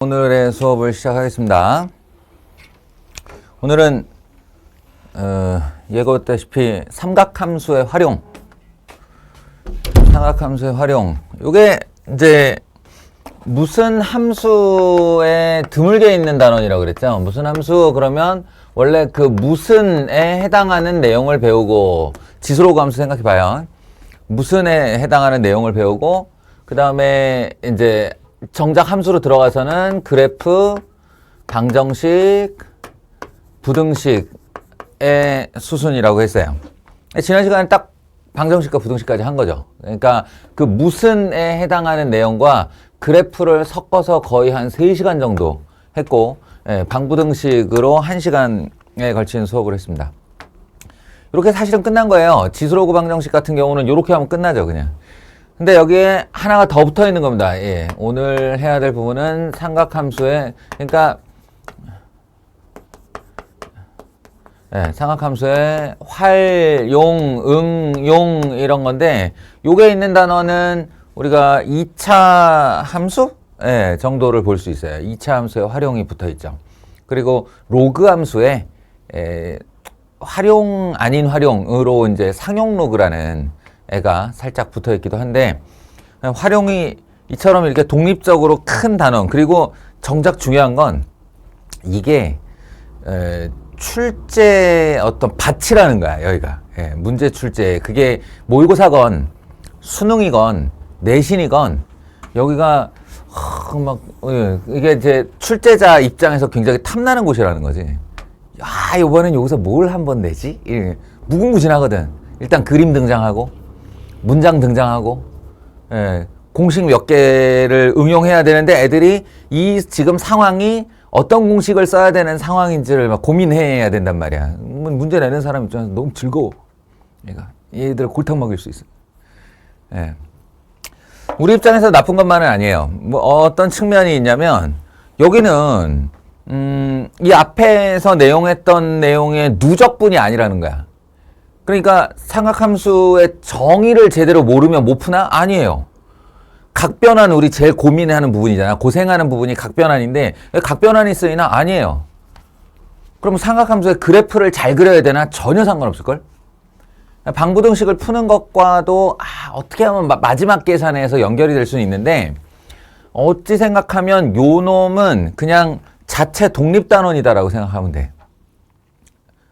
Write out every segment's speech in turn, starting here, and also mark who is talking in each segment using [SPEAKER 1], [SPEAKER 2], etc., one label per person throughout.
[SPEAKER 1] 오늘의 수업을 시작하겠습니다. 오늘은 예고했다시피 삼각함수의 활용, 요게 이제 무슨 함수에 드물게 있는 단원이라고 그랬죠. 무슨 함수 그러면 원래 그 무슨에 해당하는 내용을 배우고, 지수로그 함수 생각해 봐요. 무슨에 해당하는 내용을 배우고, 그 다음에 이제 정작 함수로 들어가서는 그래프, 방정식, 부등식의 수순이라고 했어요. 지난 시간에 딱 방정식과 부등식까지 한 거죠. 그러니까 그 무슨에 해당하는 내용과 그래프를 섞어서 거의 한 3시간 정도 했고, 방부등식으로 1시간에 걸친 수업을 했습니다. 이렇게 사실은 끝난 거예요. 지수로그 방정식 같은 경우는 이렇게 하면 끝나죠, 그냥. 근데 여기에 하나가 더 붙어 있는 겁니다. 오늘 해야 될 부분은 삼각함수의, 그러니까 삼각함수의 활용, 응용 이런 건데, 요게 있는 단어는 우리가 2차 함수 정도를 볼 수 있어요. 2차 함수의 활용이 붙어 있죠. 그리고 로그 함수에 활용 아닌 활용으로 이제 상용 로그라는 애가 살짝 붙어 있기도 한데, 활용이 이처럼 이렇게 독립적으로 큰 단원, 그리고 정작 중요한 건 이게 출제 어떤 밭이라는 거야, 여기가. 문제 출제. 그게 모의고사건 수능이건 내신이건 여기가 이게 이제 출제자 입장에서 굉장히 탐나는 곳이라는 거지. 야, 이번엔 여기서 뭘 한번 내지? 무궁무진하거든. 일단 그림 등장하고 문장 등장하고, 공식 몇 개를 응용해야 되는데 애들이 이 지금 상황이 어떤 공식을 써야 되는 상황인지를 막 고민해야 된단 말이야. 문제 내는 사람 입장에서 너무 즐거워. 얘들 골탕 먹일 수 있어. 우리 입장에서 나쁜 것만은 아니에요. 뭐 어떤 측면이 있냐면, 여기는 이 앞에서 내용했던 내용의 누적분이 아니라는 거야. 그러니까 삼각함수의 정의를 제대로 모르면 못 푸나? 아니에요. 각변환, 우리 제일 고민하는 부분이잖아. 고생하는 부분이 각변환인데 각변환이 쓰이나? 아니에요. 그럼 삼각함수의 그래프를 잘 그려야 되나? 전혀 상관없을걸? 방부등식을 푸는 것과도 어떻게 하면 마지막 계산에서 연결이 될 수는 있는데, 어찌 생각하면 요 놈은 그냥 자체 독립단원이다라고 생각하면 돼.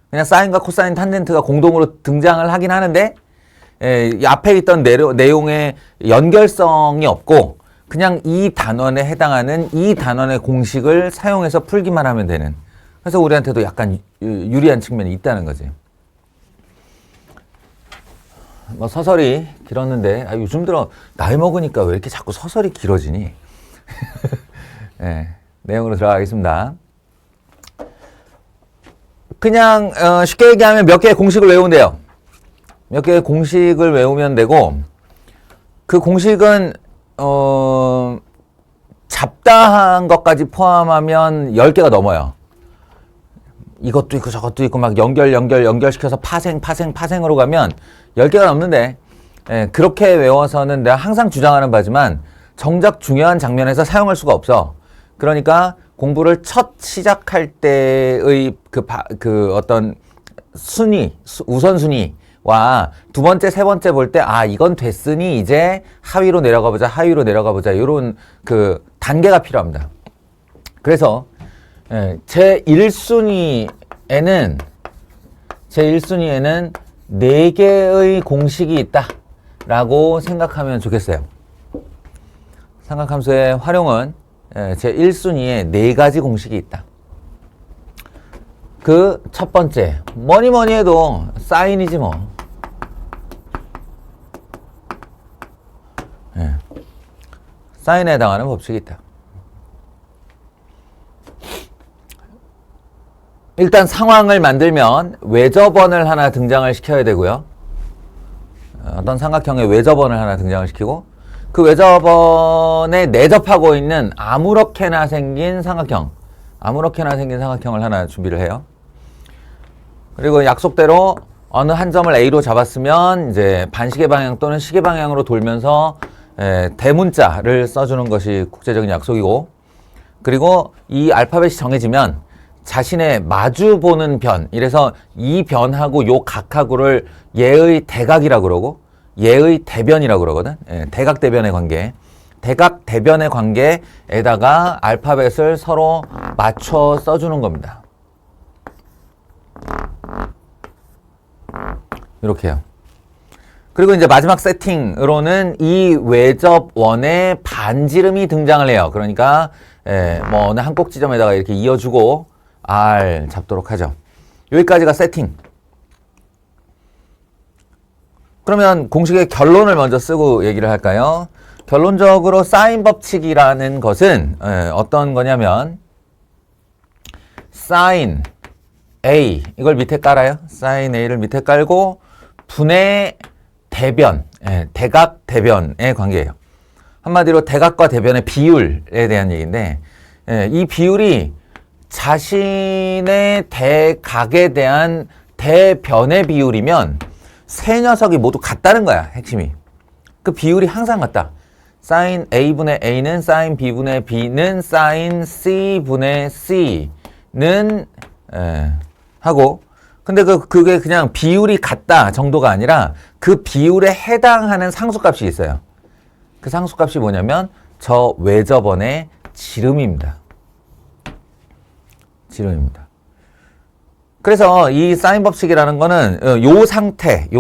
[SPEAKER 1] 그냥 사인과 코사인, 탄젠트가 공동으로 등장을 하긴 하는데, 앞에 있던 내용의 연결성이 없고, 그냥 이 단원에 해당하는 이 단원의 공식을 사용해서 풀기만 하면 되는. 그래서 우리한테도 약간 유리한 측면이 있다는 거지. 뭐 서설이 길었는데, 요즘 들어 나이 먹으니까 왜 이렇게 자꾸 서설이 길어지니? 내용으로 들어가겠습니다. 그냥 쉽게 얘기하면 몇 개의 공식을 외우면 돼요. 몇 개의 공식을 외우면 되고, 그 공식은 잡다한 것까지 포함하면 10개가 넘어요. 이것도 있고 저것도 있고 막 연결시켜서 파생으로 가면 10개가 넘는데, 그렇게 외워서는 내가 항상 주장하는 바지만 정작 중요한 장면에서 사용할 수가 없어. 그러니까 공부를 첫 시작할 때의 그 어떤 우선순위와 두 번째, 세 번째 볼 때, 이건 됐으니 이제 하위로 내려가 보자. 이런 그 단계가 필요합니다. 그래서 제 1순위에는 4개의 공식이 있다라고 생각하면 좋겠어요. 삼각함수의 활용은 제 1순위에 4가지 공식이 있다. 그 첫 번째, 뭐니 해도 사인이지 뭐. 사인에 해당하는 법칙이 있다. 일단 상황을 만들면 외접원을 하나 등장을 시켜야 되고요. 어떤 삼각형의 외접원을 하나 등장을 시키고, 그 외접원에 내접하고 있는 아무렇게나 생긴 삼각형을 하나 준비를 해요. 그리고 약속대로 어느 한 점을 A로 잡았으면 이제 반시계 방향 또는 시계 방향으로 돌면서 대문자를 써주는 것이 국제적인 약속이고, 그리고 이 알파벳이 정해지면 자신의 마주보는 변, 이래서 이 변하고 요 각하고를 얘의 대각이라고 그러고 얘의 대변이라고 그러거든. 예, 대각대변의 관계. 대각대변의 관계에다가 알파벳을 서로 맞춰 써주는 겁니다. 이렇게요. 그리고 이제 마지막 세팅으로는 이 외접원에 반지름이 등장을 해요. 그러니까 뭐 어느 한 꼭 지점에다가 이렇게 이어주고 R 잡도록 하죠. 여기까지가 세팅. 그러면 공식의 결론을 먼저 쓰고 얘기를 할까요? 결론적으로 사인 법칙이라는 것은 어떤 거냐면 사인 A 이걸 밑에 깔아요. 사인 A를 밑에 깔고 분의 대변, 대각 대변의 관계예요. 한마디로 대각과 대변의 비율에 대한 얘기인데 이 비율이 자신의 대각에 대한 대변의 비율이면 세 녀석이 모두 같다는 거야. 핵심이. 그 비율이 항상 같다. 사인 A분의 A는 사인 B분의 B는 사인 C분의 C는 하고 근데 그게 그냥 비율이 같다 정도가 아니라 그 비율에 해당하는 상수값이 있어요. 그 상수값이 뭐냐면 저 외접원의 지름입니다. 지름입니다. 그래서 이 사인 법칙이라는 거는 요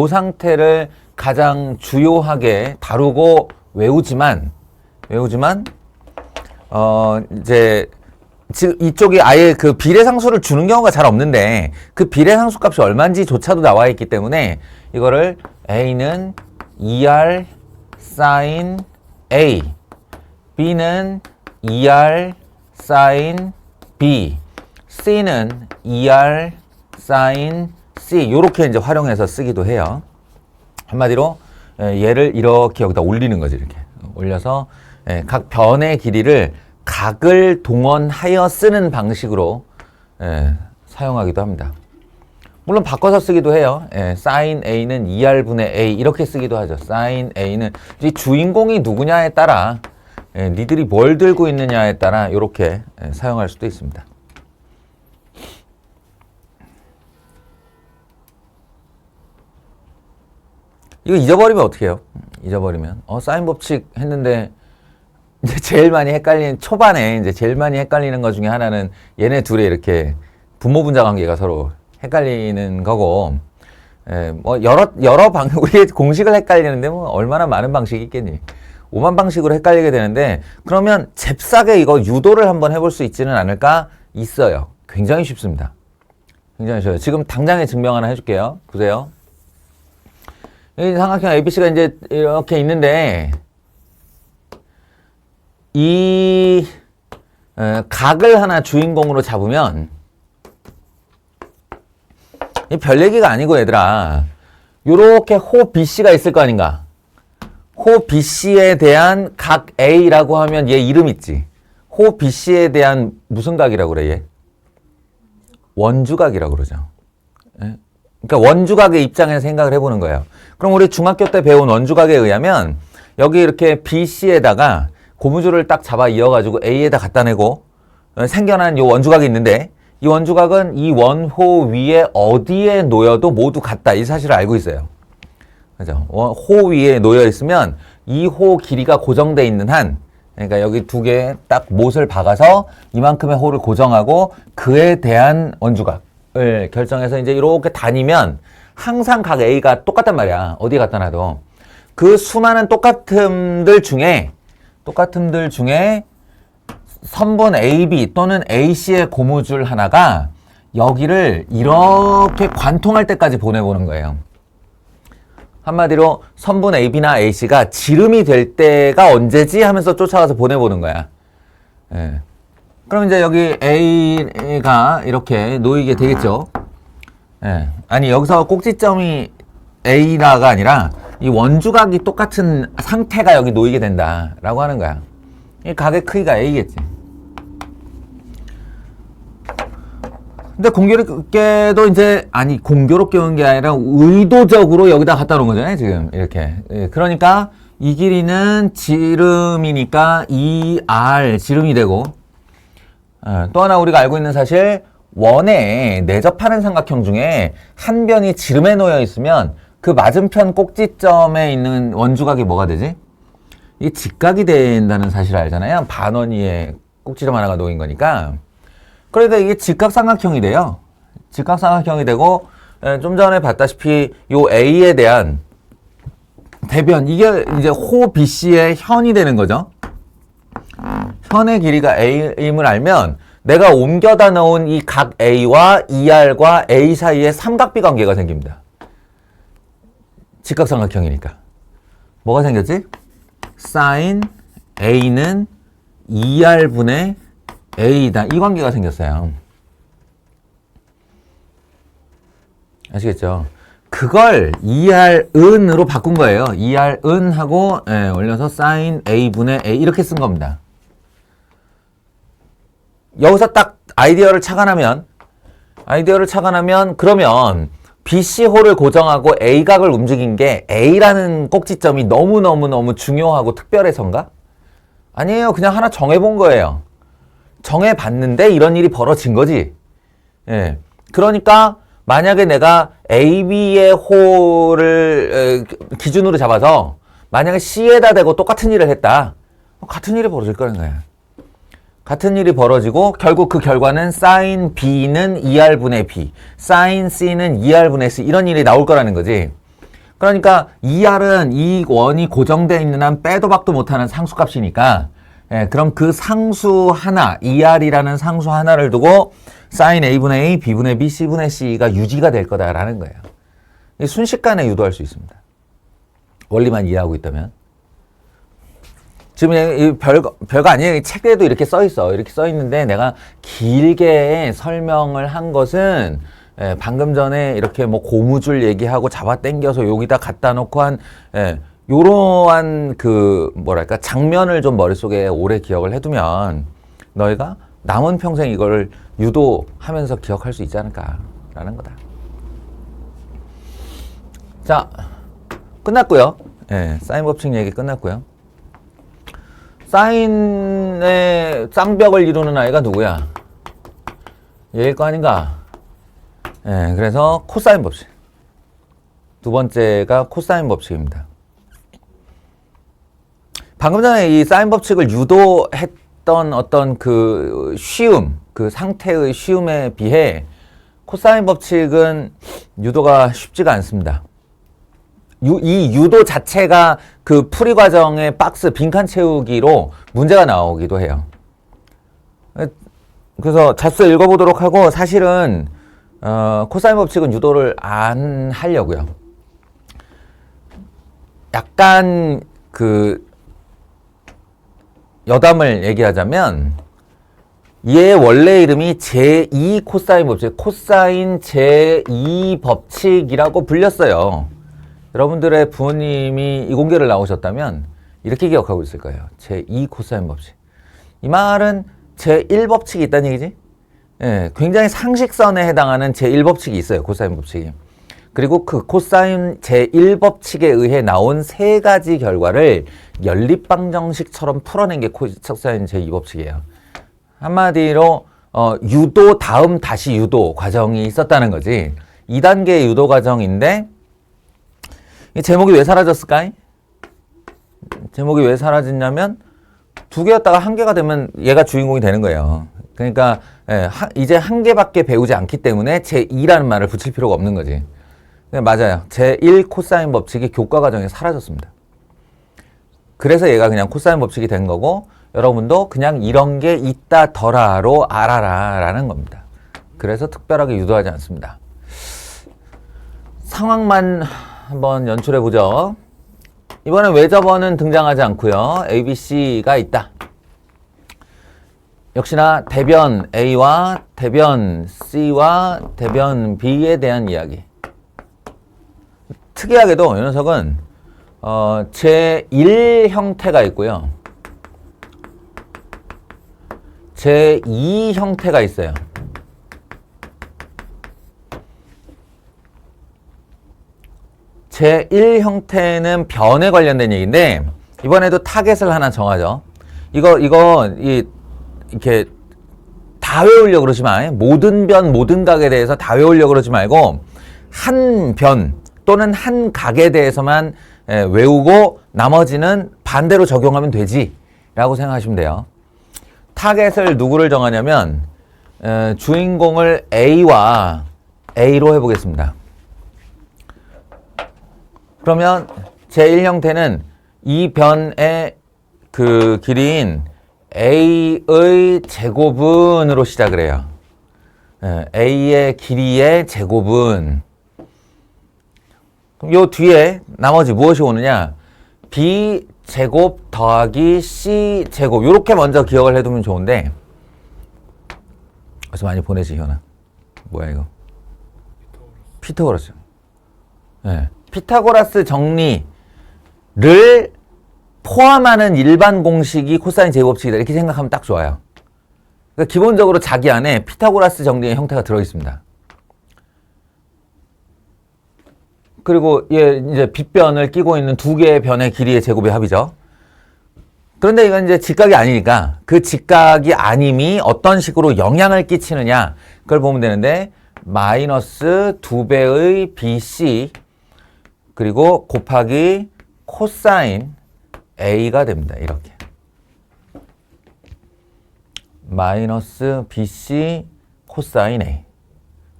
[SPEAKER 1] 상태를 가장 주요하게 다루고 외우지만 이제 지금 이쪽이 아예 그 비례상수를 주는 경우가 잘 없는데 그 비례상수 값이 얼마인지조차도 나와 있기 때문에 이거를 A는 2R sin A, B는 2R sin B, C는 2R sin C 요렇게 이제 활용해서 쓰기도 해요. 한마디로 얘를 이렇게 여기다 올리는 거지. 이렇게 올려서 각 변의 길이를 각을 동원하여 쓰는 방식으로 사용하기도 합니다. 물론 바꿔서 쓰기도 해요. sin A는 2R분의 A 이렇게 쓰기도 하죠. sin A는 이 주인공이 누구냐에 따라 니들이 뭘 들고 있느냐에 따라 이렇게 사용할 수도 있습니다. 이거 잊어버리면 어떻게 해요? 잊어버리면 사인 법칙 했는데 이제 제일 많이 헷갈리는 초반에 이제 제일 많이 헷갈리는 것 중에 하나는 얘네 둘이 이렇게 분모 분자 관계가 서로 헷갈리는 거고 뭐 여러 우리 공식을 헷갈리는데 뭐 얼마나 많은 방식이 있겠니? 5만 방식으로 헷갈리게 되는데 그러면 잽싸게 이거 유도를 한번 해볼 수 있지는 않을까? 있어요. 굉장히 쉽습니다. 굉장히 쉬워요. 지금 당장에 증명 하나 해줄게요. 보세요. 이 삼각형 ABC가 이제 이렇게 있는데 이 각을 하나 주인공으로 잡으면 이 별 얘기가 아니고 얘들아 요렇게 호 BC가 있을 거 아닌가. 호 BC에 대한 각 A라고 하면 얘 이름 있지. 호 BC에 대한 무슨 각이라고 그래 얘? 원주각이라고 그러죠. 그러니까 원주각의 입장에서 생각을 해보는 거예요. 그럼 우리 중학교 때 배운 원주각에 의하면 여기 이렇게 BC에다가 고무줄을 딱 잡아 이어가지고 A에다 갖다 내고 생겨난 이 원주각이 있는데 이 원주각은 이 원호 위에 어디에 놓여도 모두 같다. 이 사실을 알고 있어요. 그죠? 호 위에 놓여 있으면 이 호 길이가 고정돼 있는 한 그러니까 여기 두 개 딱 못을 박아서 이만큼의 호를 고정하고 그에 대한 원주각을 결정해서 이제 이렇게 다니면 항상 각 A가 똑같단 말이야. 어디 갖다 놔도. 그 수많은 똑같음들 중에 선분 AB 또는 AC의 고무줄 하나가 여기를 이렇게 관통할 때까지 보내보는 거예요. 한마디로 선분 AB나 AC가 지름이 될 때가 언제지 하면서 쫓아가서 보내보는 거야. 그럼 이제 여기 A가 이렇게 놓이게 되겠죠. 아니 여기서 꼭지점이 A라가 아니라 이 원주각이 똑같은 상태가 여기 놓이게 된다라고 하는 거야. 이 각의 크기가 A겠지. 근데 공교롭게도 이제 공교롭게 온 게 아니라 의도적으로 여기다 갖다 놓은 거잖아요, 지금. 이렇게. 그러니까 이 길이는 지름이니까 2R 지름이 되고 또 하나 우리가 알고 있는 사실, 원에 내접하는 삼각형 중에 한 변이 지름에 놓여 있으면 그 맞은편 꼭지점에 있는 원주각이 뭐가 되지? 이게 직각이 된다는 사실을 알잖아요. 반원위에 꼭지점 하나가 놓인 거니까. 그러니까 이게 직각삼각형이 돼요. 직각삼각형이 되고, 좀 전에 봤다시피 요 A에 대한 대변, 이게 이제 호 BC의 현이 되는 거죠. 현의 길이가 A임을 알면 내가 옮겨다 놓은 이 각 A와 ER과 A 사이에 삼각비 관계가 생깁니다. 직각삼각형이니까. 뭐가 생겼지? sin A는 ER분의 A다. 이 관계가 생겼어요. 아시겠죠? 그걸 ER은으로 바꾼 거예요. ER은하고 올려서 sin A분의 A 이렇게 쓴 겁니다. 여기서 딱 아이디어를 착안하면 그러면 BC호를 고정하고 A각을 움직인 게 A라는 꼭지점이 너무너무너무 중요하고 특별해서인가? 아니에요. 그냥 하나 정해본 거예요. 정해봤는데 이런 일이 벌어진 거지. 예. 그러니까 만약에 내가 AB의 호를 기준으로 잡아서 만약에 C에다 대고 똑같은 일을 했다. 같은 일이 벌어질 거라는 거야. 같은 일이 벌어지고 결국 그 결과는 sin B는 ER분의 B, sin C는 ER분의 C 이런 일이 나올 거라는 거지. 그러니까 ER은 이 원이 고정되어 있는 한 빼도 박도 못하는 상수값이니까 그럼 그 상수 하나, ER이라는 상수 하나를 두고 sin A분의 A, B분의 B, C분의 C가 유지가 될 거다라는 거예요. 순식간에 유도할 수 있습니다. 원리만 이해하고 있다면. 지금 별거 아니에요. 책에도 이렇게 써 있어. 이렇게 써 있는데 내가 길게 설명을 한 것은 방금 전에 이렇게 뭐 고무줄 얘기하고 잡아당겨서 여기다 갖다 놓고 한 요러한 그 뭐랄까 장면을 좀 머릿속에 오래 기억을 해두면 너희가 남은 평생 이걸 유도하면서 기억할 수 있지 않을까라는 거다. 자, 끝났고요. 사인 법칙 얘기 끝났고요. 사인의 쌍벽을 이루는 아이가 누구야? 얘일 거 아닌가? 그래서 코사인 법칙. 두 번째가 코사인 법칙입니다. 방금 전에 이 사인 법칙을 유도했던 어떤 그 쉬움, 그 상태의 쉬움에 비해 코사인 법칙은 유도가 쉽지가 않습니다. 이 유도 자체가 그 풀이 과정의 박스 빈칸 채우기로 문제가 나오기도 해요. 그래서 잡서 읽어보도록 하고 사실은 코사인 법칙은 유도를 안 하려고요. 약간 그 여담을 얘기하자면 얘의 원래 이름이 제2 코사인 법칙, 코사인 제2 법칙이라고 불렸어요. 여러분들의 부모님이 이공계를 나오셨다면 이렇게 기억하고 있을 거예요. 제2 코사인 법칙. 이 말은 제1 법칙이 있다는 얘기지? 굉장히 상식선에 해당하는 제1 법칙이 있어요. 코사인 법칙이. 그리고 그 코사인 제1 법칙에 의해 나온 세 가지 결과를 연립방정식처럼 풀어낸 게 코사인 제2 법칙이에요. 한마디로 유도 다음 다시 유도 과정이 있었다는 거지. 2단계의 유도 과정인데 이 제목이 왜 사라졌을까? 제목이 왜 사라졌냐면 두 개였다가 한 개가 되면 얘가 주인공이 되는 거예요. 그러니까 이제 한 개밖에 배우지 않기 때문에 제2라는 말을 붙일 필요가 없는 거지. 맞아요. 제1 코사인 법칙이 교과 과정에 사라졌습니다. 그래서 얘가 그냥 코사인 법칙이 된 거고 여러분도 그냥 이런 게 있다더라로 알아라 라는 겁니다. 그래서 특별하게 유도하지 않습니다. 상황만 한번 연출해 보죠. 이번엔 외접어는 등장하지 않고요. A, B, C가 있다. 역시나 대변 A와 대변 C와 대변 B에 대한 이야기. 특이하게도 이 녀석은 제1 형태가 있고요. 제2 형태가 있어요. 제1 형태는 변에 관련된 얘기인데 이번에도 타겟을 하나 정하죠. 이렇게 다 외우려고 그러지 마. 모든 변, 모든 각에 대해서 다 외우려고 그러지 말고 한 변 또는 한 각에 대해서만 외우고 나머지는 반대로 적용하면 되지 라고 생각하시면 돼요. 타겟을 누구를 정하냐면 주인공을 A와 A로 해보겠습니다. 그러면 제1형태는 이 변의 그 길이인 A의 제곱은으로 시작을 해요. A의 길이의 제곱은. 그럼 요 뒤에 나머지 무엇이 오느냐? B 제곱 더하기 C 제곱. 요렇게 먼저 기억을 해두면 좋은데. 그래서 많이 보내지, 현아. 뭐야, 이거? 피타고라스. 네. 피타고라스 정리를 포함하는 일반 공식이 코사인 제곱식이다. 이렇게 생각하면 딱 좋아요. 그러니까 기본적으로 자기 안에 피타고라스 정리의 형태가 들어있습니다. 그리고 얘 이제 빗변을 끼고 있는 두 개의 변의 길이의 제곱의 합이죠. 그런데 이건 이제 직각이 아니니까 그 직각이 아님이 어떤 식으로 영향을 끼치느냐 그걸 보면 되는데 마이너스 2배의 BC 그리고 곱하기 코사인 A가 됩니다. 이렇게. 마이너스 BC 코사인 A.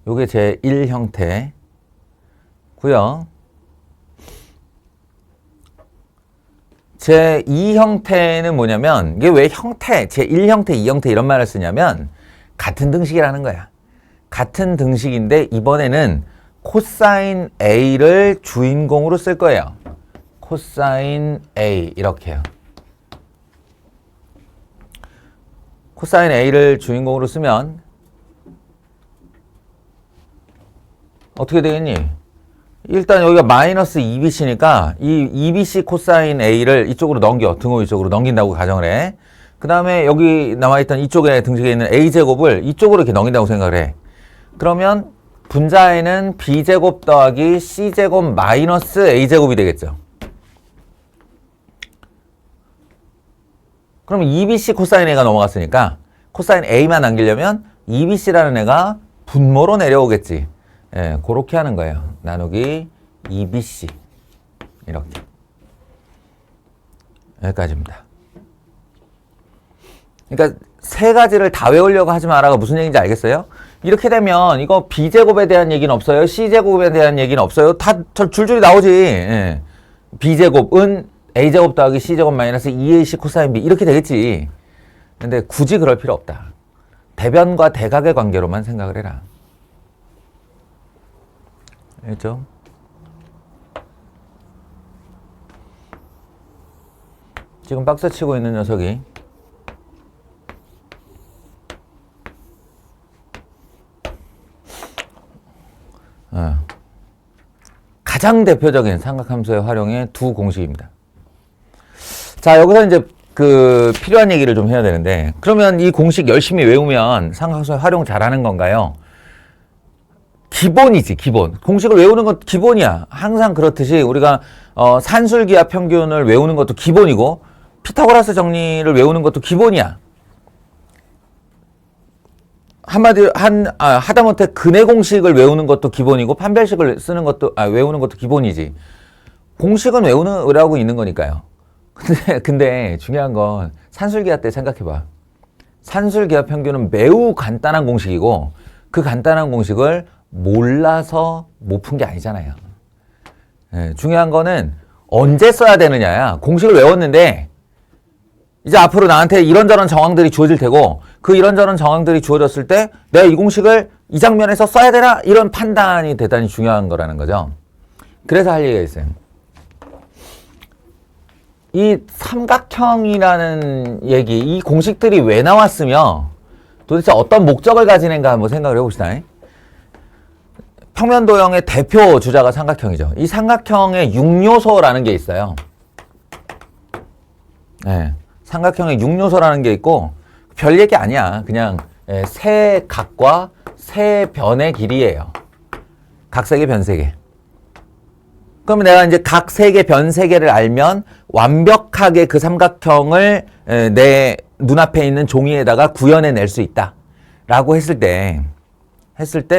[SPEAKER 1] 요게 제 1형태고요. 제 2형태는 뭐냐면 이게 왜 형태, 제 1형태, 2형태 이런 말을 쓰냐면 같은 등식이라는 거야. 같은 등식인데 이번에는 코사인 A를 주인공으로 쓸 거예요. 코사인 A 이렇게요. 코사인 A를 주인공으로 쓰면 어떻게 되겠니? 일단 여기가 마이너스 2BC니까 이 2BC 코사인 A를 이쪽으로 넘겨. 등호 이쪽으로 넘긴다고 가정을 해. 그 다음에 여기 남아있던 이쪽에 등식에 있는 A제곱을 이쪽으로 이렇게 넘긴다고 생각을 해. 그러면 분자에는 B제곱 더하기 C제곱 마이너스 A제곱이 되겠죠. 그러면 2BC 코사인 A가 넘어갔으니까 코사인 A만 남기려면 2BC라는 애가 분모로 내려오겠지. 예, 그렇게 하는 거예요. 나누기 2BC. 이렇게. 여기까지입니다. 그러니까 세 가지를 다 외우려고 하지 마라가 무슨 얘기인지 알겠어요? 이렇게 되면 이거 B제곱에 대한 얘기는 없어요. C제곱에 대한 얘기는 없어요. 다 줄줄이 나오지. 예. B제곱은 A제곱 더하기 C제곱 마이너스 2AC 코사인 B 이렇게 되겠지. 근데 굳이 그럴 필요 없다. 대변과 대각의 관계로만 생각을 해라. 알겠죠? 지금 박스 치고 있는 녀석이 가장 대표적인 삼각함수의 활용의 두 공식입니다. 자, 여기서 이제 그 필요한 얘기를 좀 해야 되는데, 그러면 이 공식 열심히 외우면 삼각함수의 활용 잘하는 건가요? 기본이지, 기본. 공식을 외우는 건 기본이야. 항상 그렇듯이 우리가 산술기하 평균을 외우는 것도 기본이고 피타고라스 정리를 외우는 것도 기본이야. 한마디로 하다못해 근해 공식을 외우는 것도 기본이고 판별식을 쓰는 것도 외우는 것도 기본이지. 공식은 외우라고 있는 거니까요. 근데 중요한 건 산술기하 때 생각해봐. 산술기하 평균은 매우 간단한 공식이고 그 간단한 공식을 몰라서 못 푼 게 아니잖아요. 예, 중요한 거는 언제 써야 되느냐야. 공식을 외웠는데 이제 앞으로 나한테 이런저런 정황들이 주어질 테고 그 이런저런 정황들이 주어졌을 때 내가 이 공식을 이 장면에서 써야 되나? 이런 판단이 대단히 중요한 거라는 거죠. 그래서 할 얘기가 있어요. 이 삼각형이라는 얘기, 이 공식들이 왜 나왔으며 도대체 어떤 목적을 가지는가 한번 생각을 해봅시다. 평면도형의 대표 주자가 삼각형이죠. 이 삼각형의 6요소라는 게 있어요. 네, 삼각형의 6요소라는 게 있고 별 얘기 아니야. 그냥 세 각과 세 변의 길이에요. 각 세 개, 변 세 개. 그러면 내가 이제 각 세 개, 변 세 개를 알면 완벽하게 그 삼각형을 내 눈앞에 있는 종이에다가 구현해 낼 수 있다. 라고 했을 때,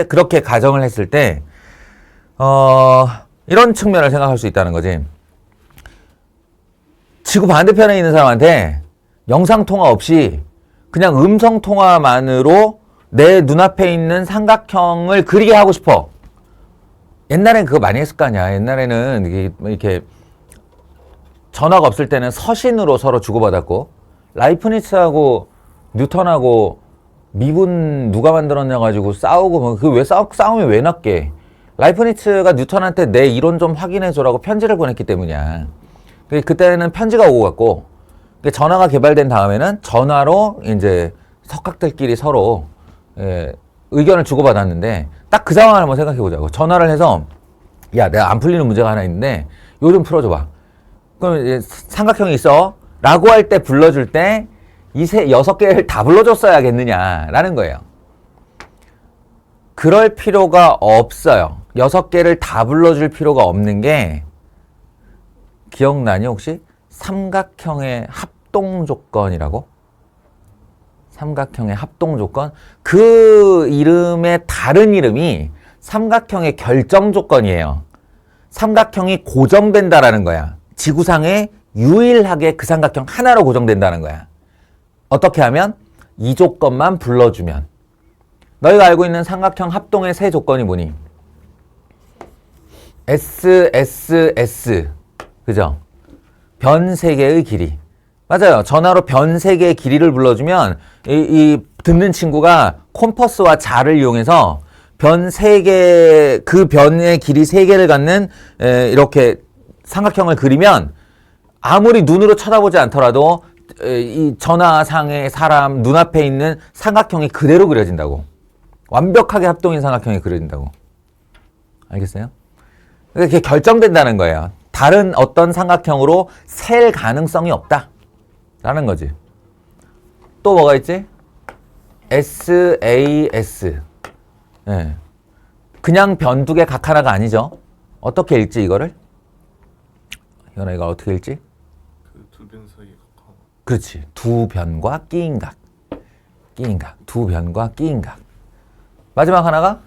[SPEAKER 1] 그렇게 가정을 했을 때, 이런 측면을 생각할 수 있다는 거지. 지구 반대편에 있는 사람한테 영상통화 없이 그냥 음성통화만으로 내 눈앞에 있는 삼각형을 그리게 하고 싶어. 옛날엔 그거 많이 했을 거 아니야. 옛날에는 이렇게 전화가 없을 때는 서신으로 서로 주고받았고, 라이프니츠하고 뉴턴하고 미분 누가 만들었냐 가지고 싸우고, 뭐 그 왜 싸우면 왜 났게. 라이프니츠가 뉴턴한테 내 이론 좀 확인해줘라고 편지를 보냈기 때문이야. 그때는 편지가 오고 갔고, 전화가 개발된 다음에는 전화로 이제 석학들끼리 서로 의견을 주고받았는데, 딱 그 상황을 한번 생각해 보자고. 전화를 해서, 야, 내가 안 풀리는 문제가 하나 있는데 이거 좀 풀어줘봐. 그럼 이제 삼각형이 있어 라고 할 때 불러줄 때 이 6개를 다 불러줬어야겠느냐라는 거예요. 그럴 필요가 없어요. 6개를 다 불러줄 필요가 없는 게, 기억나니 혹시? 삼각형의 합동 조건이라고? 삼각형의 합동 조건? 그 이름의 다른 이름이 삼각형의 결정 조건이에요. 삼각형이 고정된다라는 거야. 지구상에 유일하게 그 삼각형 하나로 고정된다는 거야. 어떻게 하면? 이 조건만 불러주면. 너희가 알고 있는 삼각형 합동의 세 조건이 뭐니? S, S, S. 그죠? 변 3개의 길이. 맞아요. 전화로 변 3개의 길이를 불러주면 이 듣는 친구가 콤퍼스와 자를 이용해서 변 3개, 그 변의 길이 3개를 갖는 이렇게 삼각형을 그리면 아무리 눈으로 쳐다보지 않더라도 이 전화상의 사람 눈앞에 있는 삼각형이 그대로 그려진다고. 완벽하게 합동인 삼각형이 그려진다고. 알겠어요? 그게 결정된다는 거예요. 다른 어떤 삼각형으로 셀 가능성이 없다 라는 거지. 또 뭐가 있지? SAS. 네. 그냥 변 2개 각 하나가 아니죠. 어떻게 읽지 이거를? 현아, 이거 어떻게 읽지?
[SPEAKER 2] 그 두 변 사이 각 하나.
[SPEAKER 1] 그렇지. 두 변과 끼인 각. 두 변과 끼인 각. 마지막 하나가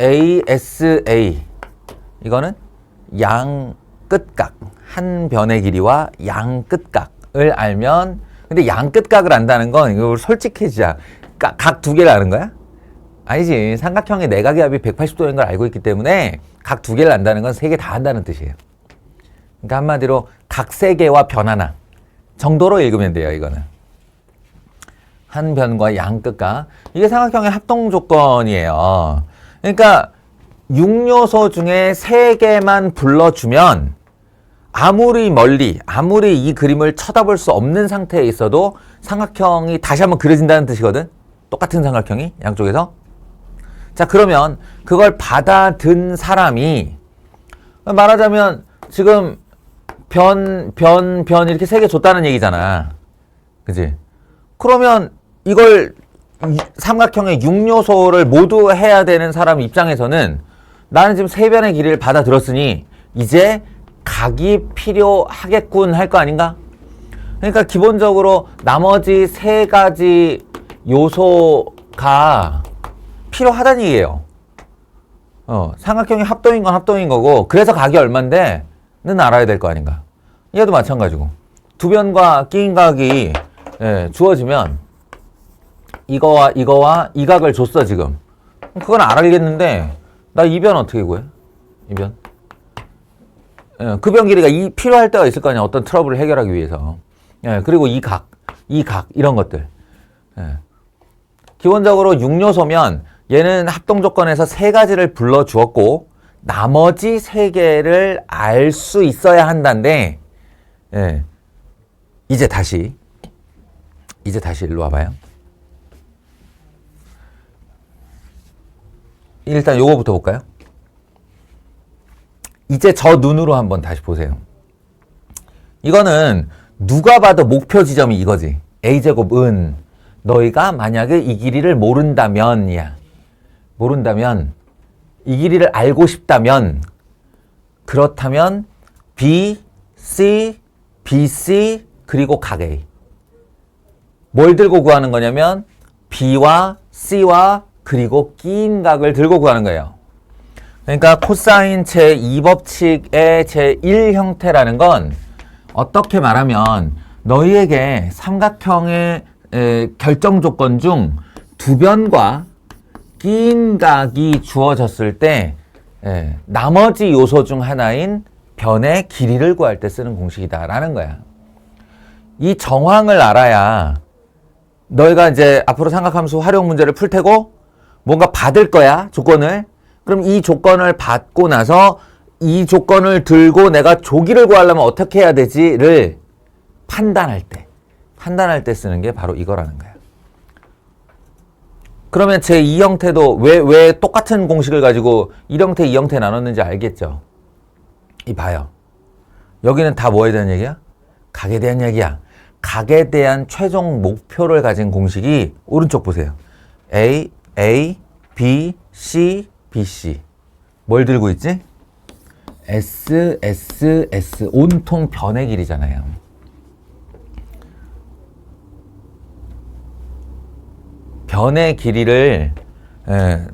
[SPEAKER 1] ASA. 이거는 양 끝각. 한 변의 길이와 양 끝각을 알면, 근데 양 끝각을 안다는 건 이거 솔직해지자. 각 2개를 아는 거야? 아니지. 삼각형의 내각의 합이 180도인 걸 알고 있기 때문에 각 2개를 안다는 건 3개 다 한다는 뜻이에요. 그러니까 한마디로 각 3개와 변 하나 정도로 읽으면 돼요. 이거는 한 변과 양 끝각. 이게 삼각형의 합동 조건이에요. 그러니까 6요소 중에 3개만 불러주면 아무리 멀리, 아무리 이 그림을 쳐다볼 수 없는 상태에 있어도 삼각형이 다시 한번 그려진다는 뜻이거든. 똑같은 삼각형이 양쪽에서. 자, 그러면 그걸 받아든 사람이, 말하자면 지금 변 이렇게 3개 줬다는 얘기잖아. 그지? 그러면 이걸 삼각형의 6요소를 모두 해야 되는 사람 입장에서는 나는 지금 3변의 길이를 받아들었으니 이제 각이 필요하겠군 할 거 아닌가? 그러니까 기본적으로 나머지 3가지 요소가 필요하다는 얘기예요. 삼각형이 합동인 건 합동인 거고, 그래서 각이 얼만데 는 알아야 될 거 아닌가. 얘도 마찬가지고. 두 변과 끼인 각이 주어지면 이거와 이 각을 줬어 지금. 그건 알겠는데 나 이 변 어떻게 구해? 이 변. 그 변 길이가 필요할 때가 있을 거 아니야. 어떤 트러블을 해결하기 위해서. 그리고 이 각 이런 것들. 기본적으로 6요소면 얘는 합동 조건에서 3가지를 불러주었고 나머지 3개를 알 수 있어야 한다는데, 이제 다시 일로 와봐요. 일단 요거부터 볼까요? 이제 저 눈으로 한번 다시 보세요. 이거는 누가 봐도 목표 지점이 이거지. A제곱은 너희가 만약에 이 길이를 모른다면이야. 모른다면, 이 길이를 알고 싶다면, 그렇다면 B, C, BC 그리고 각 A. 뭘 들고 구하는 거냐면 B와 C와 그리고 끼인 각을 들고 구하는 거예요. 그러니까 코사인 제2법칙의 제1 형태라는 건 어떻게 말하면 너희에게 삼각형의 결정 조건 중 두 변과 끼인 각이 주어졌을 때 나머지 요소 중 하나인 변의 길이를 구할 때 쓰는 공식이다라는 거야. 이 정황을 알아야 너희가 이제 앞으로 삼각함수 활용 문제를 풀 테고 뭔가 받을 거야, 조건을. 그럼 이 조건을 받고 나서 이 조건을 들고 내가 조기를 구하려면 어떻게 해야 되지를 판단할 때 쓰는 게 바로 이거라는 거야. 그러면 제2 형태도 왜 똑같은 공식을 가지고 1형태, 2형태 나눴는지 알겠죠? 이 봐요. 여기는 다 뭐에 대한 얘기야? 각에 대한 얘기야. 각에 대한 최종 목표를 가진 공식이 오른쪽 보세요. A, B, C, B, C. 뭘 들고 있지? S, S, S. 온통 변의 길이잖아요. 변의 길이를,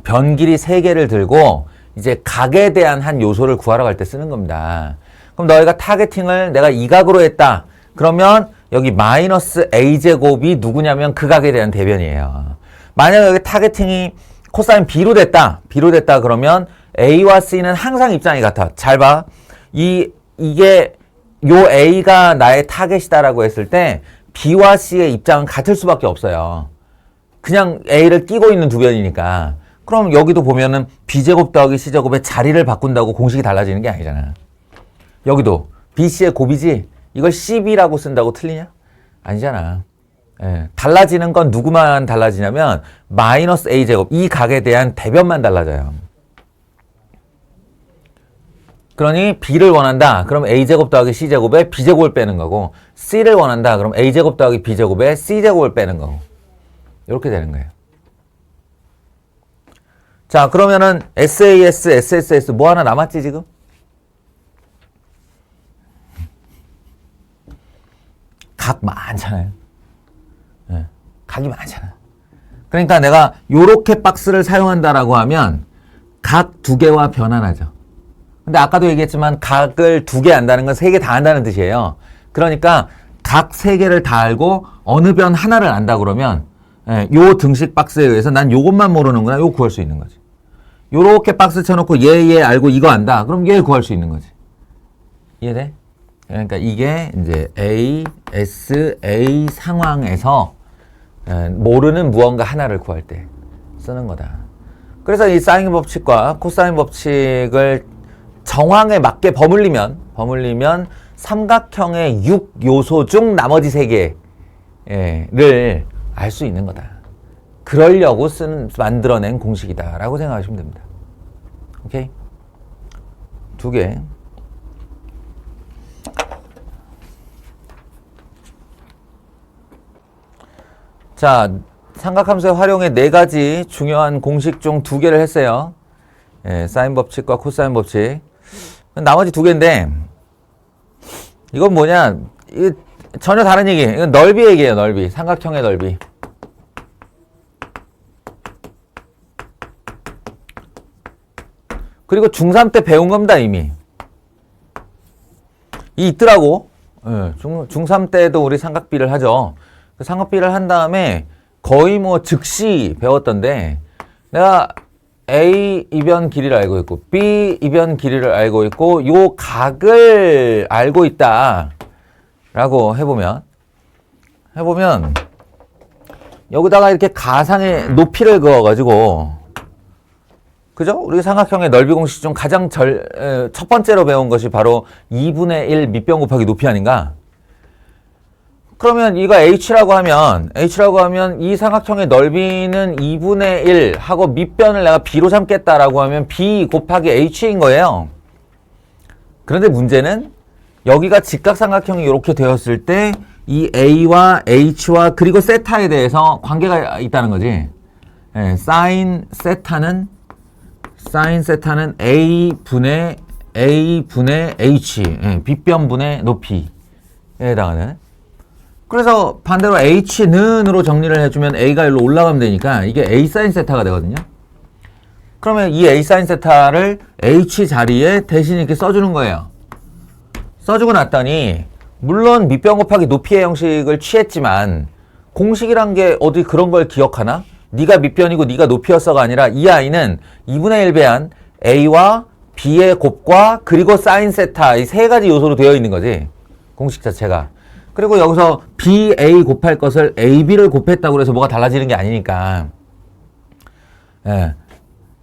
[SPEAKER 1] 변 길이 3개를 들고 이제 각에 대한 한 요소를 구하러 갈 때 쓰는 겁니다. 그럼 너희가 타겟팅을 내가 이 각으로 했다. 그러면 여기 마이너스 a제곱이 누구냐면 그 각에 대한 대변이에요. 만약에 여기 타겟팅이 코사인 b로 됐다. 그러면 a와 c는 항상 입장이 같아. 잘 봐. 이게 요 a가 나의 타겟이다라고 했을 때 b와 c의 입장은 같을 수밖에 없어요. 그냥 a를 끼고 있는 두 변이니까. 그럼 여기도 보면은 b제곱 더하기 c제곱의 자리를 바꾼다고 공식이 달라지는 게 아니잖아. 여기도 bc의 곱이지 이걸 cb라고 쓴다고 틀리냐? 아니잖아. 달라지는 건 누구만 달라지냐면 마이너스 a제곱 이 각에 대한 대변만 달라져요. 그러니 b를 원한다. 그럼 a제곱 더하기 c제곱에 b제곱을 빼는 거고 c를 원한다. 그럼 a제곱 더하기 b제곱에 c제곱을 빼는 거고 이렇게 되는 거예요. 자, 그러면은 SAS, SSS 뭐 하나 남았지 지금? 각 많잖아요. 각이 많잖아. 그러니까 내가 요렇게 박스를 사용한다라고 하면 각 2개와 변 하나죠. 근데 아까도 얘기했지만 각을 2개 안다는 건 3개 다 안다는 뜻이에요. 그러니까 각 3개를 다 알고 어느 변 하나를 안다 그러면 요 등식 박스에 의해서 난 요것만 모르는구나. 요거 구할 수 있는 거지. 요렇게 박스 쳐놓고 얘 알고 이거 안다. 그럼 얘 구할 수 있는 거지. 이해돼? 그러니까 이게 이제 A, S, A 상황에서 모르는 무언가 하나를 구할 때 쓰는 거다. 그래서 이 사인 법칙과 코사인 법칙을 정황에 맞게 버물리면 삼각형의 6요소 중 나머지 3개를 알 수 있는 거다. 그러려고 만들어낸 공식이다라고 생각하시면 됩니다. 오케이? 2개. 자, 삼각함수의 활용에 4가지 중요한 공식 중 2개를 했어요. 사인 법칙과 코사인 법칙. 나머지 2개인데 이건 뭐냐? 이거 전혀 다른 얘기. 이건 넓이 얘기예요. 넓이. 삼각형의 넓이. 그리고 중3 때 배운 겁니다. 이미. 이 있더라고. 중3 때도 우리 삼각비를 하죠. 그 삼각비를 한 다음에 거의 뭐 즉시 배웠던데 내가 A 이변 길이를 알고 있고 B 이변 길이를 알고 있고 요 각을 알고 있다 라고 해보면 여기다가 이렇게 가상의 높이를 그어가지고 그죠? 우리 삼각형의 넓이 공식 중 가장 첫 번째로 배운 것이 바로 2분의 1 밑변 곱하기 높이 아닌가? 그러면 이거 H라고 하면 이 삼각형의 넓이는 2분의 1 하고 밑변을 내가 B로 삼겠다라고 하면 B 곱하기 H인 거예요. 그런데 문제는 여기가 직각삼각형이 이렇게 되었을 때 이 A와 H와 그리고 세타에 대해서 관계가 있다는 거지. 사인 세타는 A분의 H, 빗변분의 높이에 해당하는. 그래서 반대로 h는으로 정리를 해주면 a가 일로 올라가면 되니까 이게 a 사인 세타가 되거든요. 그러면 이 a 사인 세타를 h 자리에 대신 이렇게 써주는 거예요. 써주고 났더니 물론 밑변 곱하기 높이의 형식을 취했지만 공식이란 게 어디 그런 걸 기억하나? 네가 밑변이고 네가 높이였어가 아니라 이 아이는 2분의 1배한 a와 b의 곱과 그리고 사인 세타 이 세 가지 요소로 되어 있는 거지. 공식 자체가. 그리고 여기서 BA 곱할 것을 AB를 곱했다고 해서 뭐가 달라지는 게 아니니까. 예.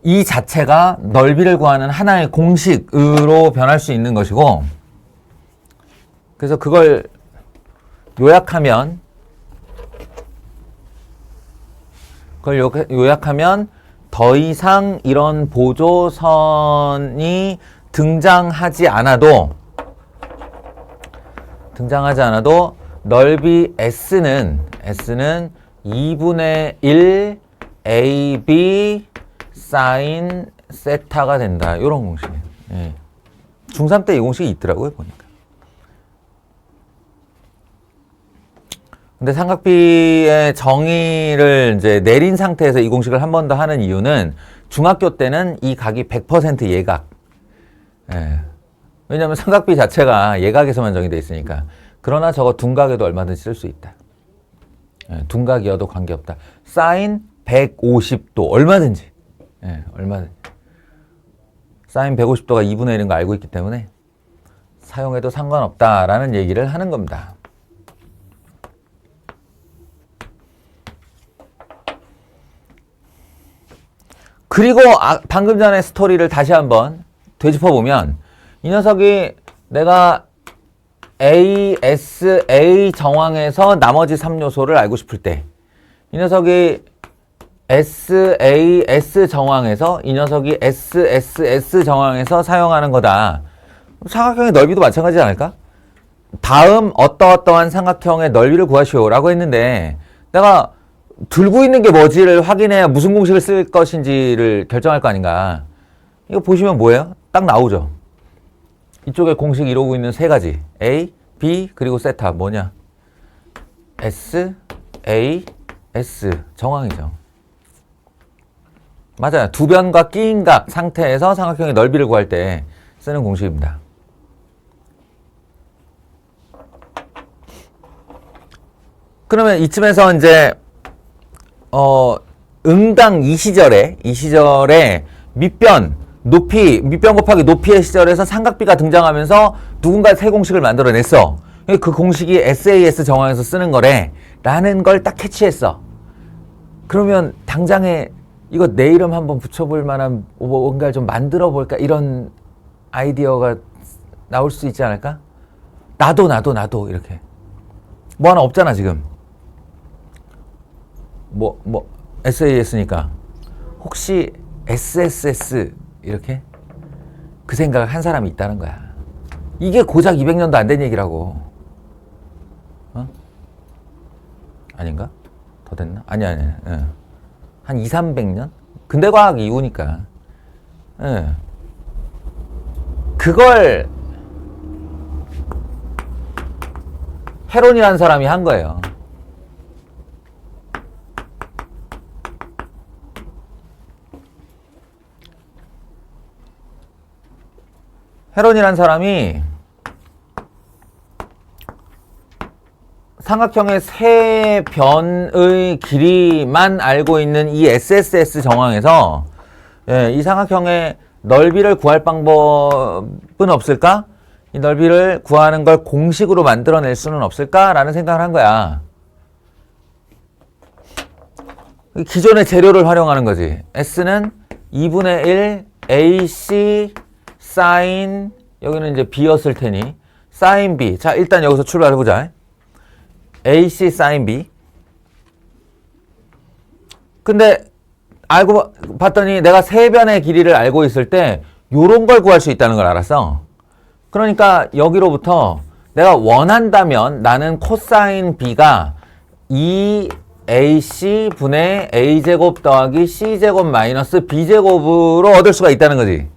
[SPEAKER 1] 이 자체가 넓이를 구하는 하나의 공식으로 변할 수 있는 것이고, 그래서 그걸 요약하면 더 이상 이런 보조선이 등장하지 않아도 넓이 S는 2분의 1 AB 사인 세타가 된다. 이런 공식이에요. 예. 중3 때 이 공식이 있더라고요, 보니까. 근데 삼각비의 정의를 이제 내린 상태에서 이 공식을 한 번 더 하는 이유는 중학교 때는 이 각이 100% 예각. 예. 왜냐하면 삼각비 자체가 예각에서만 정의되어 있으니까. 그러나 저거 둔각에도 얼마든지 쓸 수 있다. 예, 둔각이어도 관계없다. 사인 150도 얼마든지. 예, 얼마든지. 사인 150도가 2분의 1인 거 알고 있기 때문에 사용해도 상관없다라는 얘기를 하는 겁니다. 그리고 방금 전에 스토리를 다시 한번 되짚어보면 이 녀석이 내가 ASA 정황에서 나머지 3요소를 알고 싶을 때 이 녀석이 SAS 정황에서 이 녀석이 SSS 정황에서 사용하는 거다. 삼각형의 넓이도 마찬가지지 않을까? 다음 어떠어떠한 삼각형의 넓이를 구하시오 라고 했는데 내가 들고 있는 게 뭐지를 확인해야 무슨 공식을 쓸 것인지를 결정할 거 아닌가. 이거 보시면 뭐예요? 딱 나오죠. 이쪽에 공식 이루고 있는 세 가지 A, B 그리고 세타 뭐냐? S, A, S 정황이죠. 맞아요. 두 변과 끼인 각 상태에서 삼각형의 넓이를 구할 때 쓰는 공식입니다. 그러면 이쯤에서 이제 응당 이 시절에 밑변 곱하기 높이의 시절에서 삼각비가 등장하면서 누군가 새 공식을 만들어냈어. 그 공식이 SAS 정황에서 쓰는 거래 라는 걸 딱 캐치했어. 그러면 당장에 이거 내 이름 한번 붙여볼 만한 뭔가를 좀 만들어 볼까 이런 아이디어가 나올 수 있지 않을까? 나도 이렇게 뭐 하나 없잖아 지금. SAS니까 혹시 SSS 이렇게 그 생각을 한 사람이 있다는 거야. 이게 고작 200년도 안 된 얘기라고. 아닌가? 더 됐나? 아니야. 한 200~300년? 근대과학 이후니까. 그걸 헤론이라는 사람이 한 거예요. 헤론이라는 사람이 삼각형의 세 변의 길이만 알고 있는 이 SSS 정황에서 이 삼각형의 넓이를 구할 방법은 없을까? 이 넓이를 구하는 걸 공식으로 만들어낼 수는 없을까라는 생각을 한 거야. 기존의 재료를 활용하는 거지. S는 2분의 1 AC 사인 여기는 이제 B였을 테니 사인 B. 자, 일단 여기서 출발해 보자. AC 사인 B. 근데 알고 봤더니 내가 세 변의 길이를 알고 있을 때 요런 걸 구할 수 있다는 걸 알았어. 그러니까 여기로부터 내가 원한다면 나는 코사인 B가 2AC 분의 A제곱 더하기 C제곱 마이너스 B제곱으로 얻을 수가 있다는 거지.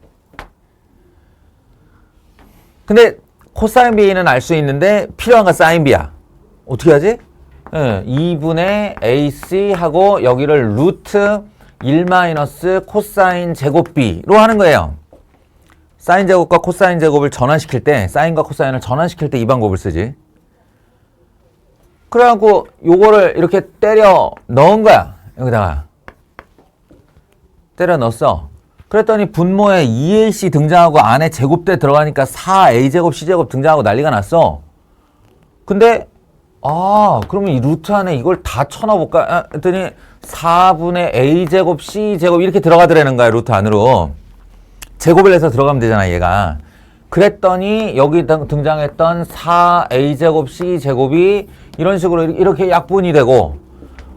[SPEAKER 1] 근데 코사인 B는 알 수 있는데 필요한 건 사인 B야. 어떻게 하지? 예, 2분의 AC 하고 여기를 루트 1 마이너스 코사인 제곱 B로 하는 거예요. 사인 제곱과 코사인 제곱을 전환시킬 때, 사인과 코사인을 전환시킬 때 이 방법을 쓰지. 그래갖고 요거를 이렇게 때려 넣은 거야. 여기다가 때려 넣었어. 그랬더니 분모에 2AC 등장하고 안에 제곱대 들어가니까 4A제곱 C제곱 등장하고 난리가 났어. 근데 그러면 이 루트 안에 이걸 다 쳐넣어볼까? 했더니 4분의 A제곱 C제곱 이렇게 들어가더라는 거야. 루트 안으로 제곱을 해서 들어가면 되잖아, 얘가. 그랬더니 여기 등장했던 4A제곱 C제곱이 이런 식으로 이렇게 약분이 되고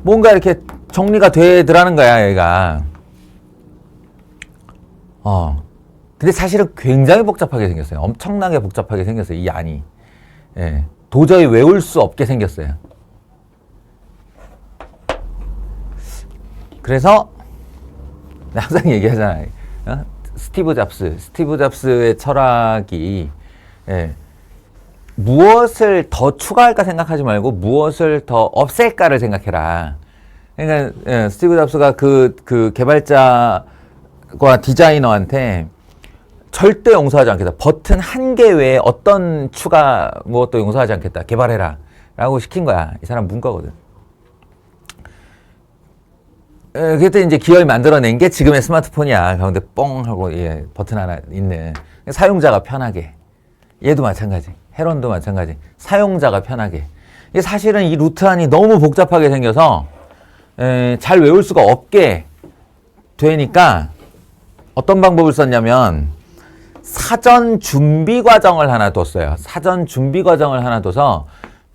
[SPEAKER 1] 뭔가 이렇게 정리가 되더라는 거야, 얘가. 근데 사실은 굉장히 복잡하게 생겼어요. 엄청나게 복잡하게 생겼어요, 이 안이. 예. 도저히 외울 수 없게 생겼어요. 그래서 내가 항상 얘기하잖아요. 스티브 잡스의 철학이 무엇을 더 추가할까 생각하지 말고 무엇을 더 없앨까를 생각해라. 그러니까 스티브 잡스가 그 개발자과 디자이너한테 절대 용서하지 않겠다. 버튼 한 개 외에 어떤 추가 무엇도 용서하지 않겠다. 개발해라. 라고 시킨 거야. 이 사람 문과거든. 그때 이제 기어이 만들어낸 게 지금의 스마트폰이야. 가운데 뻥 하고 버튼 하나 있는. 사용자가 편하게. 얘도 마찬가지. 헤론도 마찬가지. 사용자가 편하게. 이게 사실은 이 루트 안이 너무 복잡하게 생겨서 잘 외울 수가 없게 되니까 어떤 방법을 썼냐면 사전 준비 과정을 하나 뒀어요. 사전 준비 과정을 하나 둬서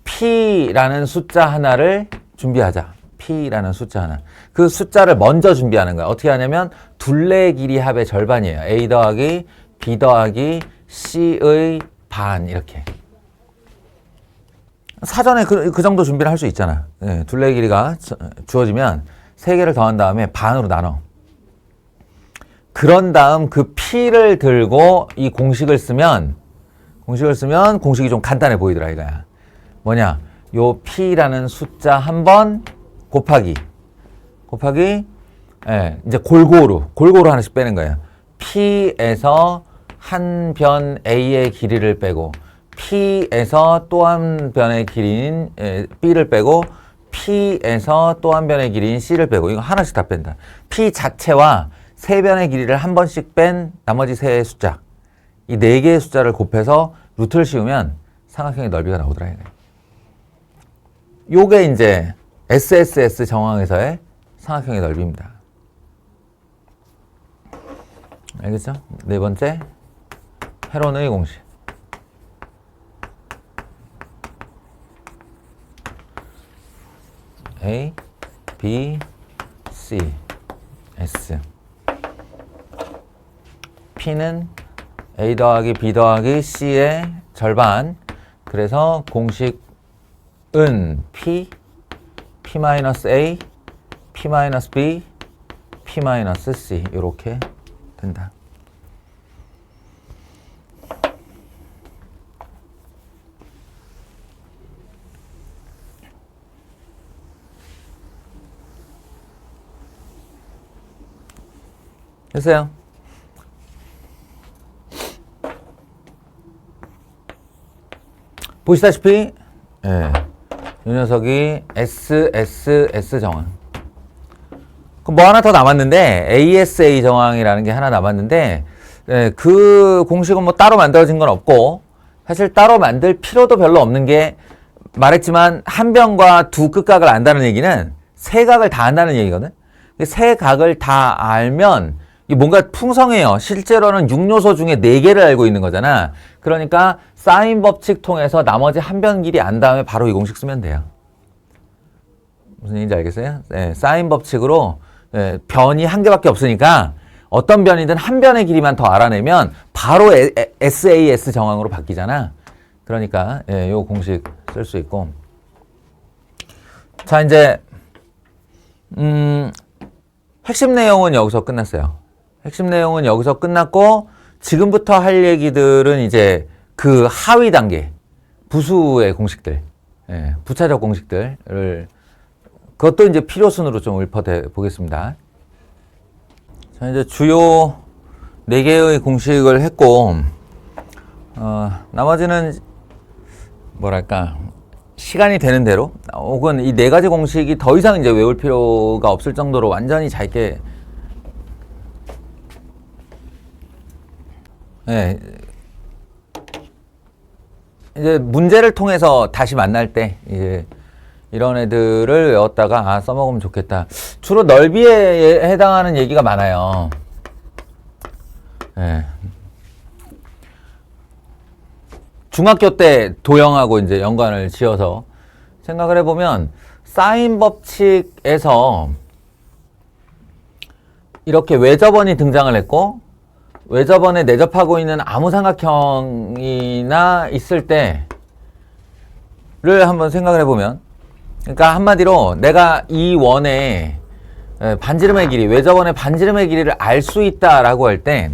[SPEAKER 1] P라는 숫자 하나를 준비하자. P라는 숫자 하나. 그 숫자를 먼저 준비하는 거야. 어떻게 하냐면 둘레 길이 합의 절반이에요. A 더하기 B 더하기 C의 반 이렇게. 사전에 그 정도 준비를 할 수 있잖아. 둘레 길이가 주어지면 3개를 더한 다음에 반으로 나눠. 그런 다음 그 P를 들고 이 공식을 쓰면 공식이 좀 간단해 보이더라 이거야. 뭐냐? 요 P라는 숫자 한 번 곱하기 이제 골고루 하나씩 빼는 거예요. P에서 한 변 A의 길이를 빼고 P에서 또 한 변의 길이인 B를 빼고 P에서 또 한 변의 길이인 C를 빼고 이거 하나씩 다 뺀다. P 자체와 세 변의 길이를 한 번씩 뺀 나머지 세 숫자 이 4개의 숫자를 곱해서 루트를 씌우면 삼각형의 넓이가 나오더라. 요게 이제 SSS 정황에서의 삼각형의 넓이입니다. 알겠죠? 네 번째 헤론의 공식. A, B, C, S. P는 A 더하기 B 더하기 C의 절반. 그래서 공식은 P, P-A, P-B, P-C 이렇게 된다. 됐어요? 보시다시피 이 녀석이 SSS 정황. 그럼 뭐 하나 더 남았는데 ASA 정황이라는 게 하나 남았는데 그 공식은 뭐 따로 만들어진 건 없고 사실 따로 만들 필요도 별로 없는 게 말했지만 한 변과 두 끝각을 안다는 얘기는 세 각을 다 안다는 얘기거든. 세 각을 다 알면 뭔가 풍성해요. 실제로는 6요소 중에 4개를 알고 있는 거잖아. 그러니까 사인 법칙 통해서 나머지 한 변 길이 안 다음에 바로 이 공식 쓰면 돼요. 무슨 얘기인지 알겠어요? 사인 법칙으로 변이 한 개밖에 없으니까 어떤 변이든 한 변의 길이만 더 알아내면 바로 SAS 정황으로 바뀌잖아. 그러니까 요 공식 쓸 수 있고. 자, 이제 핵심 내용은 여기서 끝났어요. 핵심 내용은 여기서 끝났고 지금부터 할 얘기들은 이제 그 하위 단계 부수의 공식들. 부차적 공식들을 그것도 이제 필요 순으로 좀 읊어대 보겠습니다. 자, 이제 주요 4개의 공식을 했고, 나머지는 뭐랄까, 시간이 되는 대로, 혹은 이 4가지 공식이 더 이상 이제 외울 필요가 없을 정도로 완전히 짧게, 이제 문제를 통해서 다시 만날 때, 이제 이런 애들을 외웠다가, 써먹으면 좋겠다. 주로 넓이에 해당하는 얘기가 많아요. 중학교 때 도형하고 이제 연관을 지어서 생각을 해보면, 사인 법칙에서 이렇게 외접원이 등장을 했고, 외접원에 내접하고 있는 아무 삼각형이나 있을 때를 한번 생각을 해보면, 그러니까 한마디로 내가 이 원의 반지름의 길이, 외접원의 반지름의 길이를 알 수 있다라고 할 때,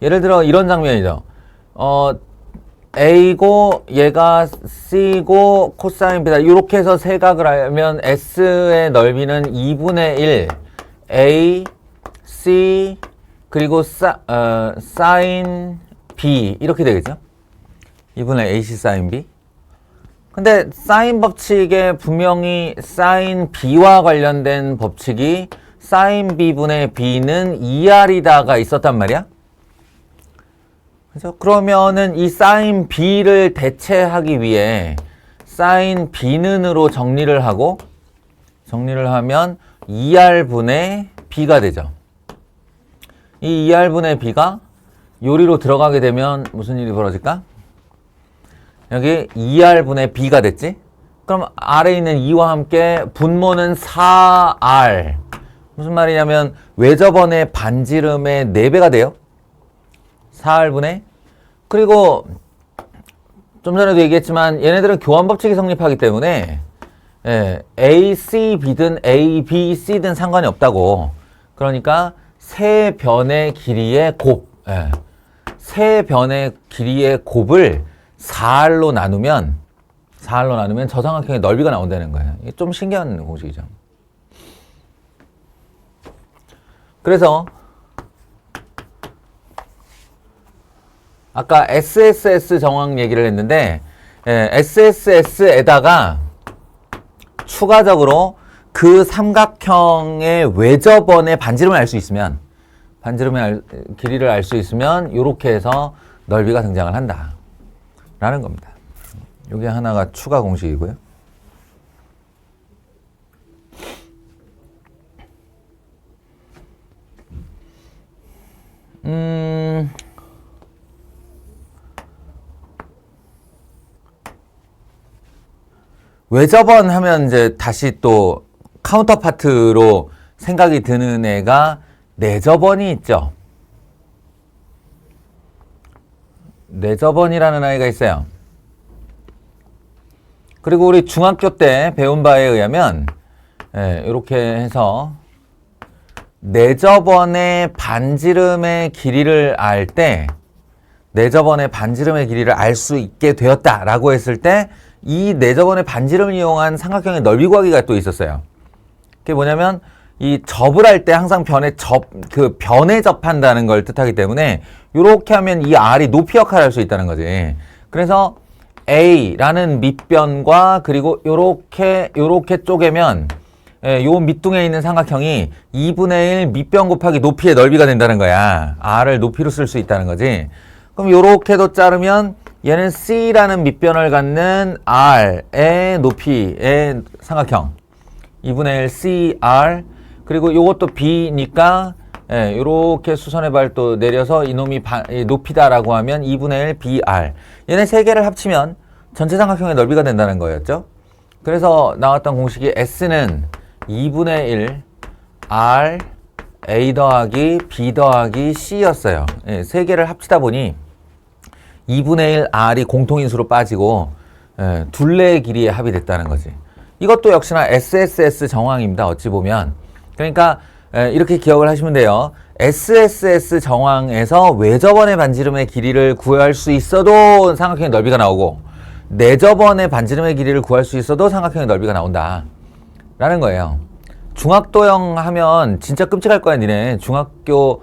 [SPEAKER 1] 예를 들어 이런 장면이죠. A고 얘가 C고 코사인 비타 이렇게 해서 세각을 알면 S의 넓이는 2분의 1 A, C 그리고 사인 B 이렇게 되겠죠. 2분의 AC 사인 B. 근데 사인 법칙에 분명히 사인 B와 관련된 법칙이 사인 B분의 B는 2R이다가 있었단 말이야. 그죠? 그러면은 이 사인 B를 대체하기 위해 사인 B는으로 정리를 하면 2R분의 B가 되죠. 이 2R분의 B가 요리로 들어가게 되면 무슨 일이 벌어질까? 여기 2R분의 B가 됐지? 그럼 R에 있는 2와 함께 분모는 4R. 무슨 말이냐면 외접원의 반지름의 4배가 돼요. 4R분의. 그리고 좀 전에도 얘기했지만 얘네들은 교환법칙이 성립하기 때문에 A, C, B든 A, B, C든 상관이 없다고. 그러니까 세 변의 길이의 곱. 세 변의 길이의 곱을 4R로 나누면 저 삼각형의 넓이가 나온다는 거예요. 이게 좀 신기한 공식이죠. 그래서 아까 SSS 정황 얘기를 했는데 SSS에다가 추가적으로 그 삼각형의 외접원의 반지름을 알 수 있으면 반지름의 길이를 알 수 있으면 이렇게 해서 넓이가 등장을 한다 라는 겁니다. 이게 하나가 추가 공식이고요. 외접원 하면 이제 다시 또 카운터파트로 생각이 드는 애가 내접원이 있죠. 내접원이라는 아이가 있어요. 그리고 우리 중학교 때 배운 바에 의하면 이렇게 해서 내접원의 반지름의 길이를 알 때 내접원의 반지름의 길이를 알 수 있게 되었다라고 했을 때 이 내접원의 반지름을 이용한 삼각형의 넓이 구하기가 또 있었어요. 그게 뭐냐면 이 접을 할 때 항상 변에 접한다는 걸 뜻하기 때문에 이렇게 하면 이 R이 높이 역할을 할 수 있다는 거지. 그래서 A라는 밑변과 그리고 요렇게 쪼개면 요 밑둥에 있는 삼각형이 2분의 1 밑변 곱하기 높이의 넓이가 된다는 거야. R을 높이로 쓸 수 있다는 거지. 그럼 요렇게도 자르면 얘는 C라는 밑변을 갖는 R의 높이의 삼각형 2분의 1 CR 그리고 요것도 B니까 요렇게 수선의 발도 내려서 이놈이 높이다라고 하면 2분의 1 BR 얘네 세 개를 합치면 전체 삼각형의 넓이가 된다는 거였죠. 그래서 나왔던 공식이 S는 2분의 1 R A 더하기 B 더하기 C였어요. 세 개를 합치다 보니 2분의 1 R이 공통인수로 빠지고 둘레의 길이의 합이 됐다는 거지. 이것도 역시나 SSS 정황입니다. 어찌 보면. 그러니까 이렇게 기억을 하시면 돼요. SSS 정황에서 외접원의 반지름의 길이를 구할 수 있어도 삼각형의 넓이가 나오고 내접원의 반지름의 길이를 구할 수 있어도 삼각형의 넓이가 나온다 라는 거예요. 중학도형 하면 진짜 끔찍할 거야. 니네 중학교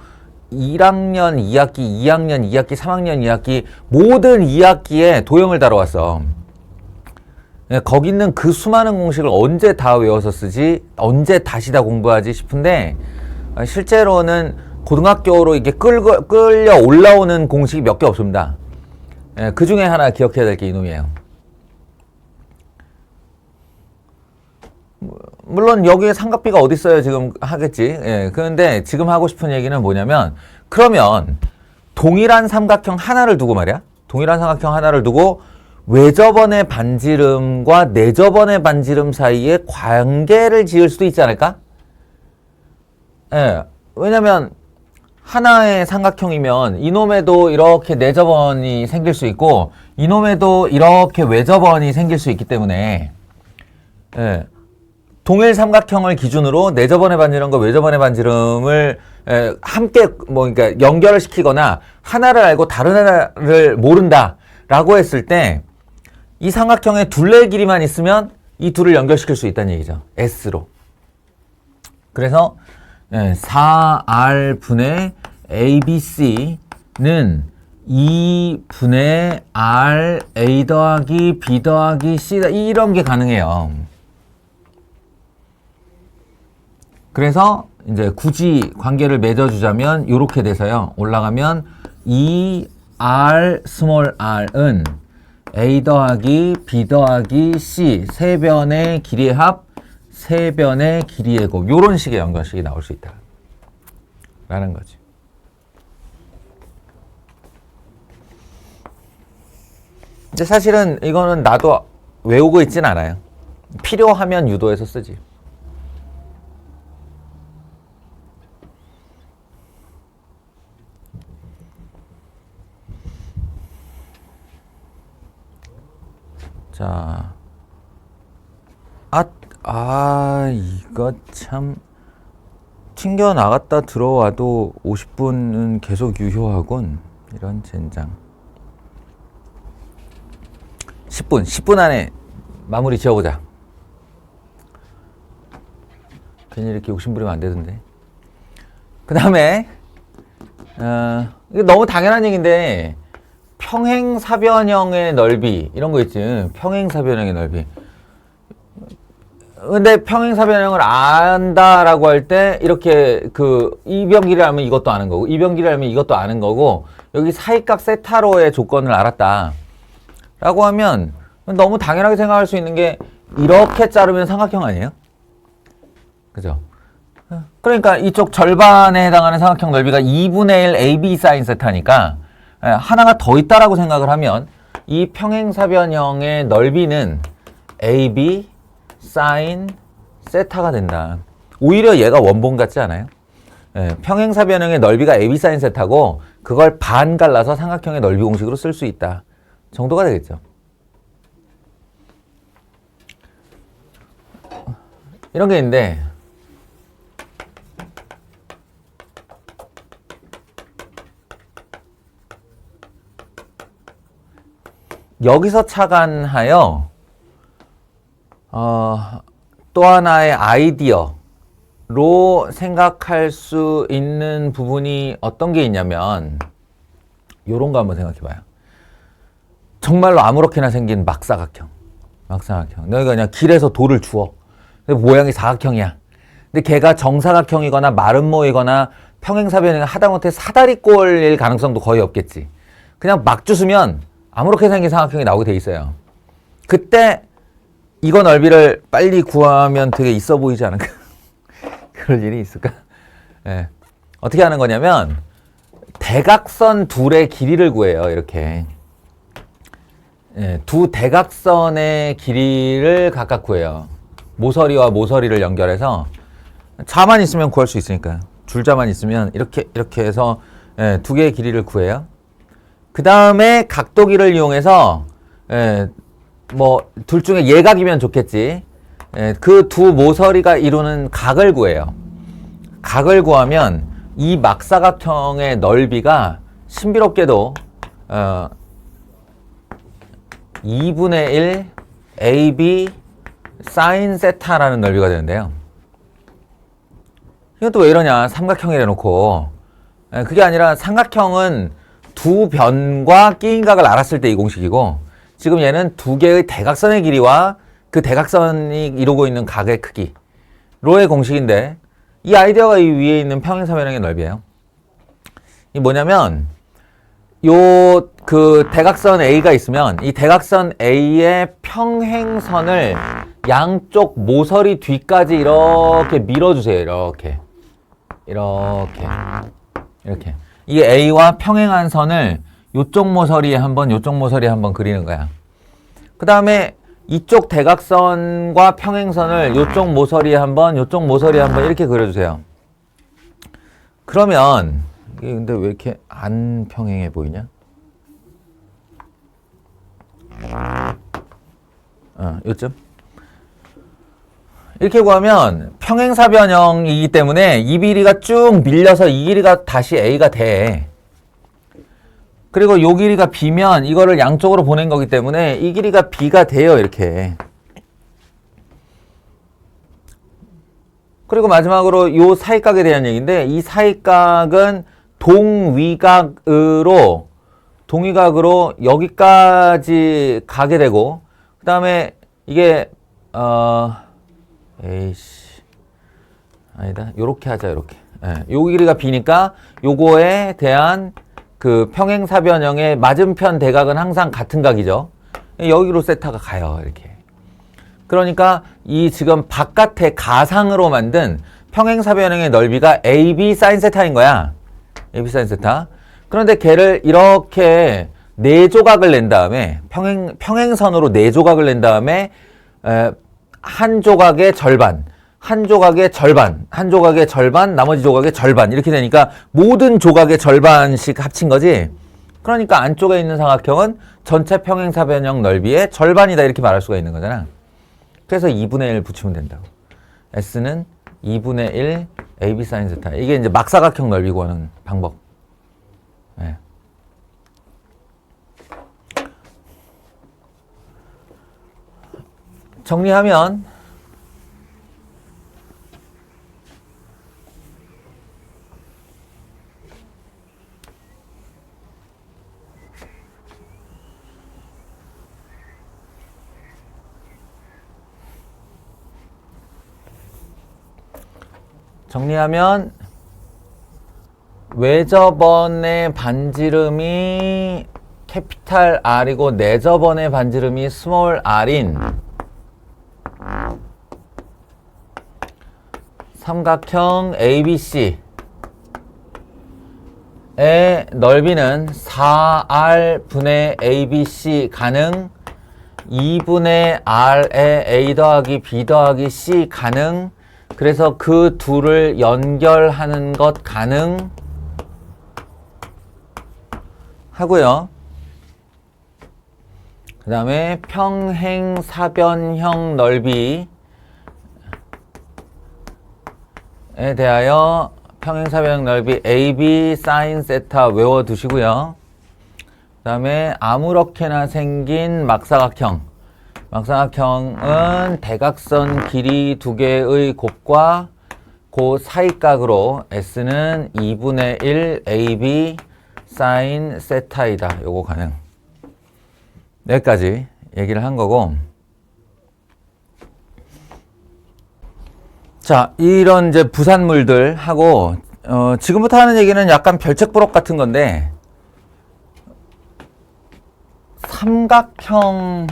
[SPEAKER 1] 1학년 2학기, 2학년 2학기, 3학년 2학기 모든 2학기에 도형을 다뤄왔어. 거기 있는 그 수많은 공식을 언제 다 외워서 쓰지? 언제 다시 다 공부하지 싶은데 실제로는 고등학교로 이게 끌려 올라오는 공식이 몇 개 없습니다. 그 중에 하나 기억해야 될 게 이놈이에요. 물론 여기에 삼각비가 어디 있어요? 지금 하겠지. 그런데 지금 하고 싶은 얘기는 뭐냐면 그러면 동일한 삼각형 하나를 두고 말이야. 동일한 삼각형 하나를 두고 외접원의 반지름과 내접원의 반지름 사이에 관계를 지을 수도 있지 않을까? 왜냐면 하나의 삼각형이면 이놈에도 이렇게 내접원이 생길 수 있고 이놈에도 이렇게 외접원이 생길 수 있기 때문에 동일 삼각형을 기준으로 내접원의 반지름과 외접원의 반지름을 함께 그러니까 연결을 시키거나 하나를 알고 다른 하나를 모른다라고 했을 때 이 삼각형의 둘레의 길이만 있으면 이 둘을 연결시킬 수 있다는 얘기죠. S로. 그래서 4R분의 ABC는 2분의 R A 더하기 B 더하기 C 이런 게 가능해요. 그래서 이제 굳이 관계를 맺어주자면 이렇게 돼서요. 올라가면 2R 스몰 r은 A 더하기 B 더하기 C 세 변의 길이의 합, 세 변의 길이의 곱 이런 식의 연관식이 나올 수 있다 라는 거지. 근데 사실은 이거는 나도 외우고 있진 않아요. 필요하면 유도해서 쓰지. 자, 이거 참 튕겨 나갔다 들어와도 50분은 계속 유효하군. 이런 젠장. 10분 안에 마무리 지어보자. 괜히 이렇게 욕심부리면 안 되던데. 그 다음에 이거 너무 당연한 얘기인데 평행사변형의 넓이 이런 거 있지. 평행사변형의 넓이. 근데 평행사변형을 안다라고 할 때 이렇게 이변길이를 알면 이것도 아는 거고 이변길이를 알면 이것도 아는 거고 여기 사이각 세타로의 조건을 알았다 라고 하면 너무 당연하게 생각할 수 있는 게 이렇게 자르면 삼각형 아니에요? 그죠? 그러니까 이쪽 절반에 해당하는 삼각형 넓이가 2분의 1 AB 사인 세타니까 하나가 더 있다라고 생각을 하면 이 평행사변형의 넓이는 AB 사인 세타가 된다. 오히려 얘가 원본 같지 않아요? 평행사변형의 넓이가 AB 사인 세타고 그걸 반 갈라서 삼각형의 넓이 공식으로 쓸 수 있다 정도가 되겠죠. 이런 게 있는데 여기서 착안하여 또 하나의 아이디어로 생각할 수 있는 부분이 어떤 게 있냐면 요런 거 한번 생각해 봐요. 정말로 아무렇게나 생긴 막사각형. 너희가 그냥 길에서 돌을 주워. 근데 모양이 사각형이야. 근데 걔가 정사각형이거나 마름모이거나 평행사변형이 하다못해 사다리꼴일 가능성도 거의 없겠지. 그냥 막 주스면 아무렇게 생긴 삼각형이 나오게 돼 있어요. 그때 이거 넓이를 빨리 구하면 되게 있어 보이지 않을까? 그럴 일이 있을까? 어떻게 하는 거냐면 대각선 둘의 길이를 구해요. 이렇게 두 대각선의 길이를 각각 구해요. 모서리와 모서리를 연결해서 자만 있으면 구할 수 있으니까 줄자만 있으면 이렇게 해서 두 개의 길이를 구해요. 그 다음에 각도기를 이용해서 둘 중에 예각이면 좋겠지. 그 두 모서리가 이루는 각을 구해요. 각을 구하면 이 막사각형의 넓이가 신비롭게도 2분의 1 AB 사인 세타라는 넓이가 되는데요. 이건 또 왜 이러냐? 삼각형이래 놓고. 그게 아니라 삼각형은 두 변과 끼인각을 알았을 때 이 공식이고, 지금 얘는 두 개의 대각선의 길이와 그 대각선이 이루고 있는 각의 크기로의 공식인데, 이 아이디어가 이 위에 있는 평행사변형의 넓이에요. 이 뭐냐면, 그 대각선 A가 있으면 이 대각선 A의 평행선을 양쪽 모서리 뒤까지 이렇게 밀어주세요. 이렇게. 이 A와 평행한 선을 요쪽 모서리에 한번, 요쪽 모서리에 한번 그리는 거야. 그 다음에 이쪽 대각선과 평행선을 요쪽 모서리에 한번, 요쪽 모서리에 한번 이렇게 그려주세요. 그러면 이게 근데 왜 이렇게 안 평행해 보이냐? 요쯤? 이렇게 구하면 평행사변형이기 때문에 이 길이가 쭉 밀려서 이 길이가 다시 A가 돼. 그리고 이 길이가 B면 이거를 양쪽으로 보낸 거기 때문에 이 길이가 B가 돼요. 이렇게. 그리고 마지막으로 이 사이각에 대한 얘기인데, 이 사이각은 동위각으로 여기까지 가게 되고, 그 다음에 이게 아니다. 요렇게 하자. 요렇게. 요 길이가 B니까 요거에 대한 그 평행사변형의 맞은편 대각은 항상 같은 각이죠. 여기로 세타가 가요. 이렇게. 그러니까 이 지금 바깥에 가상으로 만든 평행사변형의 넓이가 AB 사인 세타인 거야. AB 사인 세타. 그런데 걔를 이렇게 네 조각을 낸 다음에 평행선으로 네 조각을 낸 다음에 한 조각의 절반, 한 조각의 절반, 한 조각의 절반, 나머지 조각의 절반 이렇게 되니까 모든 조각의 절반씩 합친 거지. 그러니까 안쪽에 있는 삼각형은 전체 평행사변형 넓이의 절반이다 이렇게 말할 수가 있는 거잖아. 그래서 2분의 1 붙이면 된다고. S는 2분의 1 AB 사인 세타. 이게 이제 막사각형 넓이 구하는 방법. 네. 정리하면 외접원의 반지름이 캐피탈 R이고 내접원의 반지름이 스몰 r인 삼각형 ABC의 넓이는 4R분의 ABC 가능 2분의 R의 A 더하기 B 더하기 C 가능. 그래서 그 둘을 연결하는 것 가능 하고요. 그 다음에 평행사변형 넓이에 대하여 평행사변형 넓이 AB 사인 세타 외워두시고요. 그 다음에 아무렇게나 생긴 막사각형은 대각선 길이 두 개의 곱과 그 사이각으로 S는 2분의 1 AB 사인 세타이다. 요거 가능. 여기까지 얘기를 한 거고. 자, 이런 이제 부산물들 하고, 지금부터 하는 얘기는 약간 별책부록 같은 건데, 삼각형의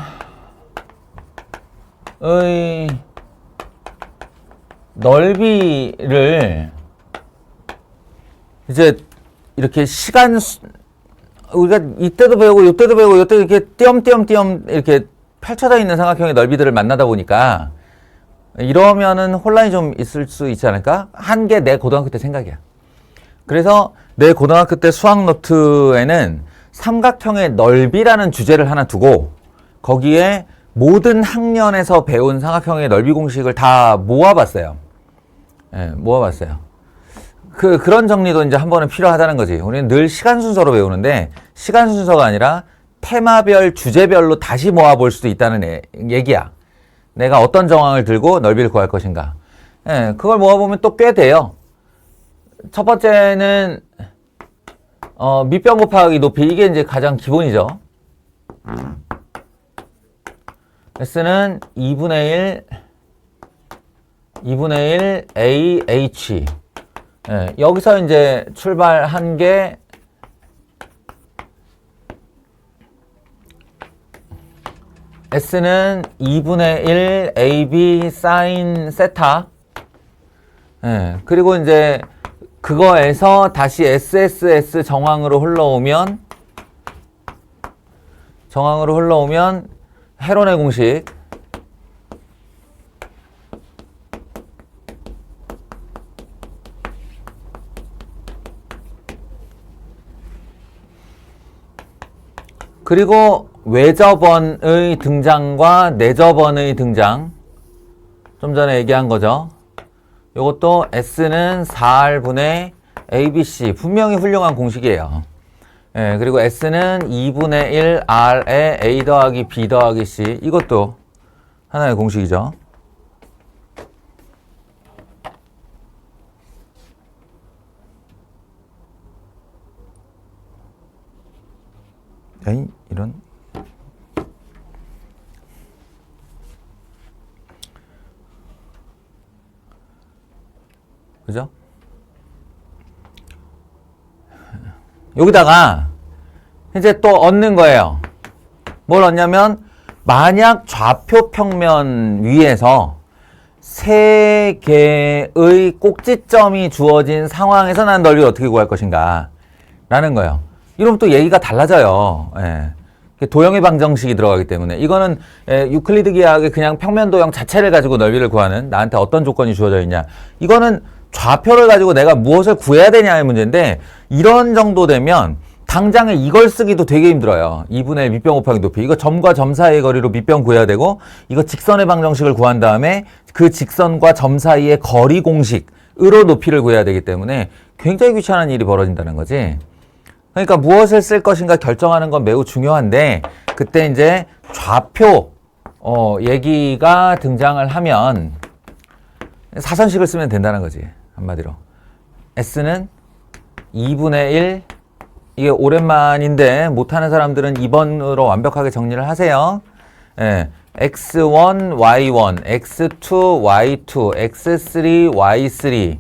[SPEAKER 1] 넓이를 이제 이렇게 우리가 이때도 배우고 이때도 배우고 이때 이렇게 띄엄띄엄 이렇게 펼쳐져 있는 삼각형의 넓이들을 만나다 보니까 이러면은 혼란이 좀 있을 수 있지 않을까? 한 게 내 고등학교 때 생각이야. 그래서 내 고등학교 때 수학 노트에는 삼각형의 넓이라는 주제를 하나 두고 거기에 모든 학년에서 배운 삼각형의 넓이 공식을 다 모아봤어요. 모아봤어요. 그런 정리도 이제 한 번은 필요하다는 거지. 우리는 늘 시간 순서로 배우는데 시간 순서가 아니라 테마별, 주제별로 다시 모아볼 수도 있다는 얘기야. 내가 어떤 정황을 들고 넓이를 구할 것인가. 예, 그걸 모아보면 또 꽤 돼요. 첫 번째는 밑변 곱하기 높이, 이게 이제 가장 기본이죠. S는 2분의 1 AH. 예, 여기서 이제 출발한 게 S는 2분의 1 AB sin 세타. 예, 그리고 이제 그거에서 다시 SSS 정황으로 흘러오면 헤론의 공식. 그리고 외접원의 등장과 내접원의 등장. 좀 전에 얘기한 거죠. 요것도 S는 4R분의 ABC. 분명히 훌륭한 공식이에요. 예, 그리고 S는 2분의 1 R에 A 더하기 B 더하기 C. 이것도 하나의 공식이죠. 에이, 이런. 그죠? 여기다가 이제 또 얻는 거예요. 뭘 얻냐면, 만약 좌표 평면 위에서 세 개의 꼭지점이 주어진 상황에서 난 넓이를 어떻게 구할 것인가 라는 거예요. 이러면 또 얘기가 달라져요. 예. 도형의 방정식이 들어가기 때문에. 이거는 유클리드 기하학의 그냥 평면 도형 자체를 가지고 넓이를 구하는, 나한테 어떤 조건이 주어져 있냐. 이거는 좌표를 가지고 내가 무엇을 구해야 되냐의 문제인데, 이런 정도 되면 당장에 이걸 쓰기도 되게 힘들어요. 2분의 1 밑변 곱하기 높이. 이거 점과 점 사이의 거리로 밑변 구해야 되고, 이거 직선의 방정식을 구한 다음에 그 직선과 점 사이의 거리 공식으로 높이를 구해야 되기 때문에 굉장히 귀찮은 일이 벌어진다는 거지. 그러니까 무엇을 쓸 것인가 결정하는 건 매우 중요한데, 그때 이제 좌표 얘기가 등장을 하면 사선식을 쓰면 된다는 거지. 한마디로 S는 2분의 1. 이게 오랜만인데 못하는 사람들은 2번으로 완벽하게 정리를 하세요. 예, X1, Y1, X2, Y2, X3, Y3.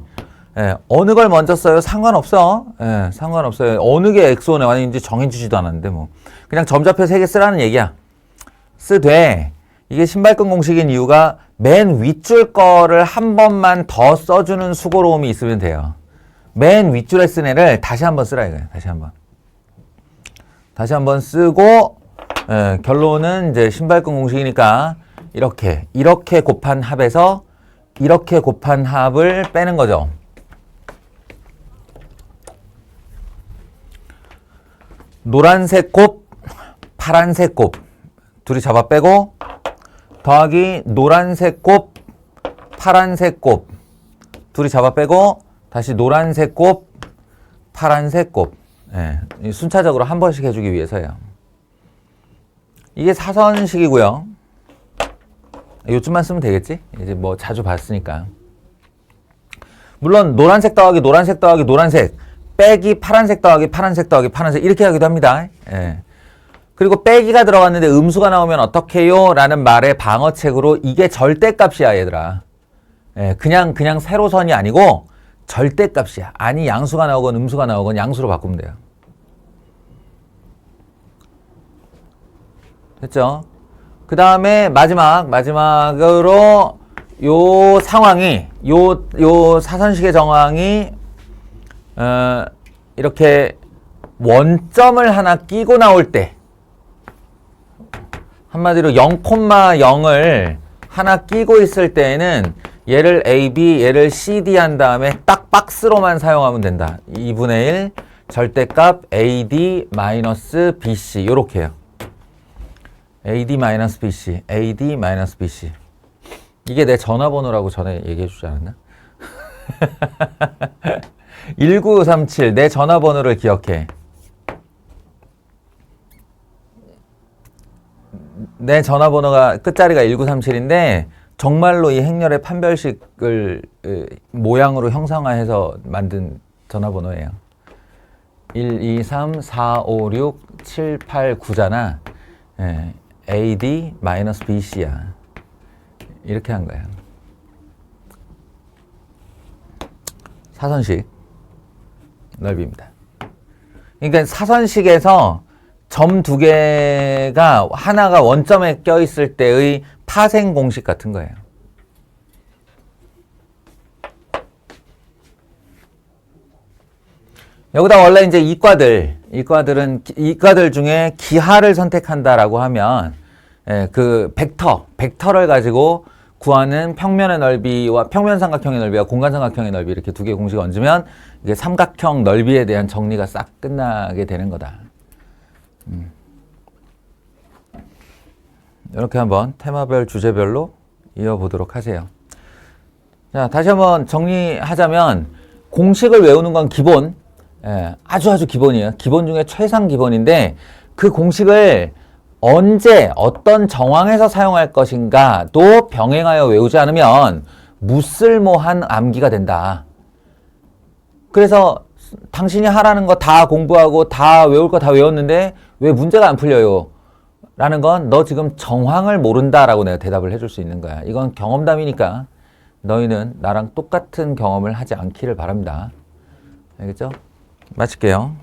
[SPEAKER 1] 예, 어느 걸 먼저 써요? 상관없어. 예, 상관없어요. 어느 게 X1에 완전히 정해주지도 않았는데 뭐. 그냥 점좌표 3개 쓰라는 얘기야. 쓰되, 이게 신발끈 공식인 이유가 맨 윗줄 거를 한 번만 더 써주는 수고로움이 있으면 돼요. 맨 윗줄에 쓴 애를 다시 한번 쓰라 이거예요. 다시 한번 쓰고, 결론은 이제 신발끈 공식이니까 이렇게 곱한 합에서 이렇게 곱한 합을 빼는 거죠. 노란색 곱, 파란색 곱 둘이 잡아 빼고, 더하기 노란색 곱, 파란색 곱 둘이 잡아 빼고, 다시 노란색 곱, 파란색 곱. 예, 순차적으로 한 번씩 해주기 위해서요. 이게 사선식이고요. 요즘만 쓰면 되겠지? 이제 뭐 자주 봤으니까. 물론 노란색 더하기 노란색 더하기 노란색 빼기 파란색 더하기 파란색 더하기 파란색 이렇게 하기도 합니다. 예. 그리고 빼기가 들어갔는데 음수가 나오면 어떡해요? 라는 말의 방어책으로 이게 절대값이야 얘들아. 예, 그냥 세로선이 아니고 절대값이야. 아니 양수가 나오건 음수가 나오건 양수로 바꾸면 돼요. 됐죠? 그 다음에 마지막으로 요 상황이 요 사선식의 정황이 이렇게 원점을 하나 끼고 나올 때, 한마디로 0,0을 하나 끼고 있을 때에는 얘를 AB, 얘를 CD 한 다음에 딱 박스로만 사용하면 된다. 2분의 1 절대값 AD-BC 요렇게 해요. AD-BC, AD-BC. 이게 내 전화번호라고 전에 얘기해 주지 않았나? 1937 내 전화번호를 기억해. 내 전화번호가 끝자리가 1937인데 정말로 이 행렬의 판별식을 모양으로 형상화해서 만든 전화번호예요. 1, 2, 3, 4, 5, 6, 7, 8, 9잖아. AD-BC야. 이렇게 한 거야. 사선식 넓이입니다. 그러니까 사선식에서 점 두 개가 하나가 원점에 껴있을 때의 파생 공식 같은 거예요. 여기다 원래 이제 이과들 중에 기하를 선택한다라고 하면 그 벡터를 가지고 구하는 평면의 넓이와 평면삼각형의 넓이와 공간삼각형의 넓이 이렇게 두 개의 공식을 얹으면 이게 삼각형 넓이에 대한 정리가 싹 끝나게 되는 거다. 이렇게 한번 테마별 주제별로 이어보도록 하세요. 자, 다시 한번 정리하자면 공식을 외우는 건 기본, 아주 기본이에요. 기본 중에 최상 기본인데 그 공식을 언제 어떤 정황에서 사용할 것인가도 병행하여 외우지 않으면 무쓸모한 암기가 된다. 그래서 당신이 하라는 거 다 공부하고 다 외울 거 다 외웠는데 왜 문제가 안 풀려요? 라는 건 너 지금 정황을 모른다라고 내가 대답을 해줄 수 있는 거야. 이건 경험담이니까 너희는 나랑 똑같은 경험을 하지 않기를 바랍니다. 알겠죠? 마칠게요.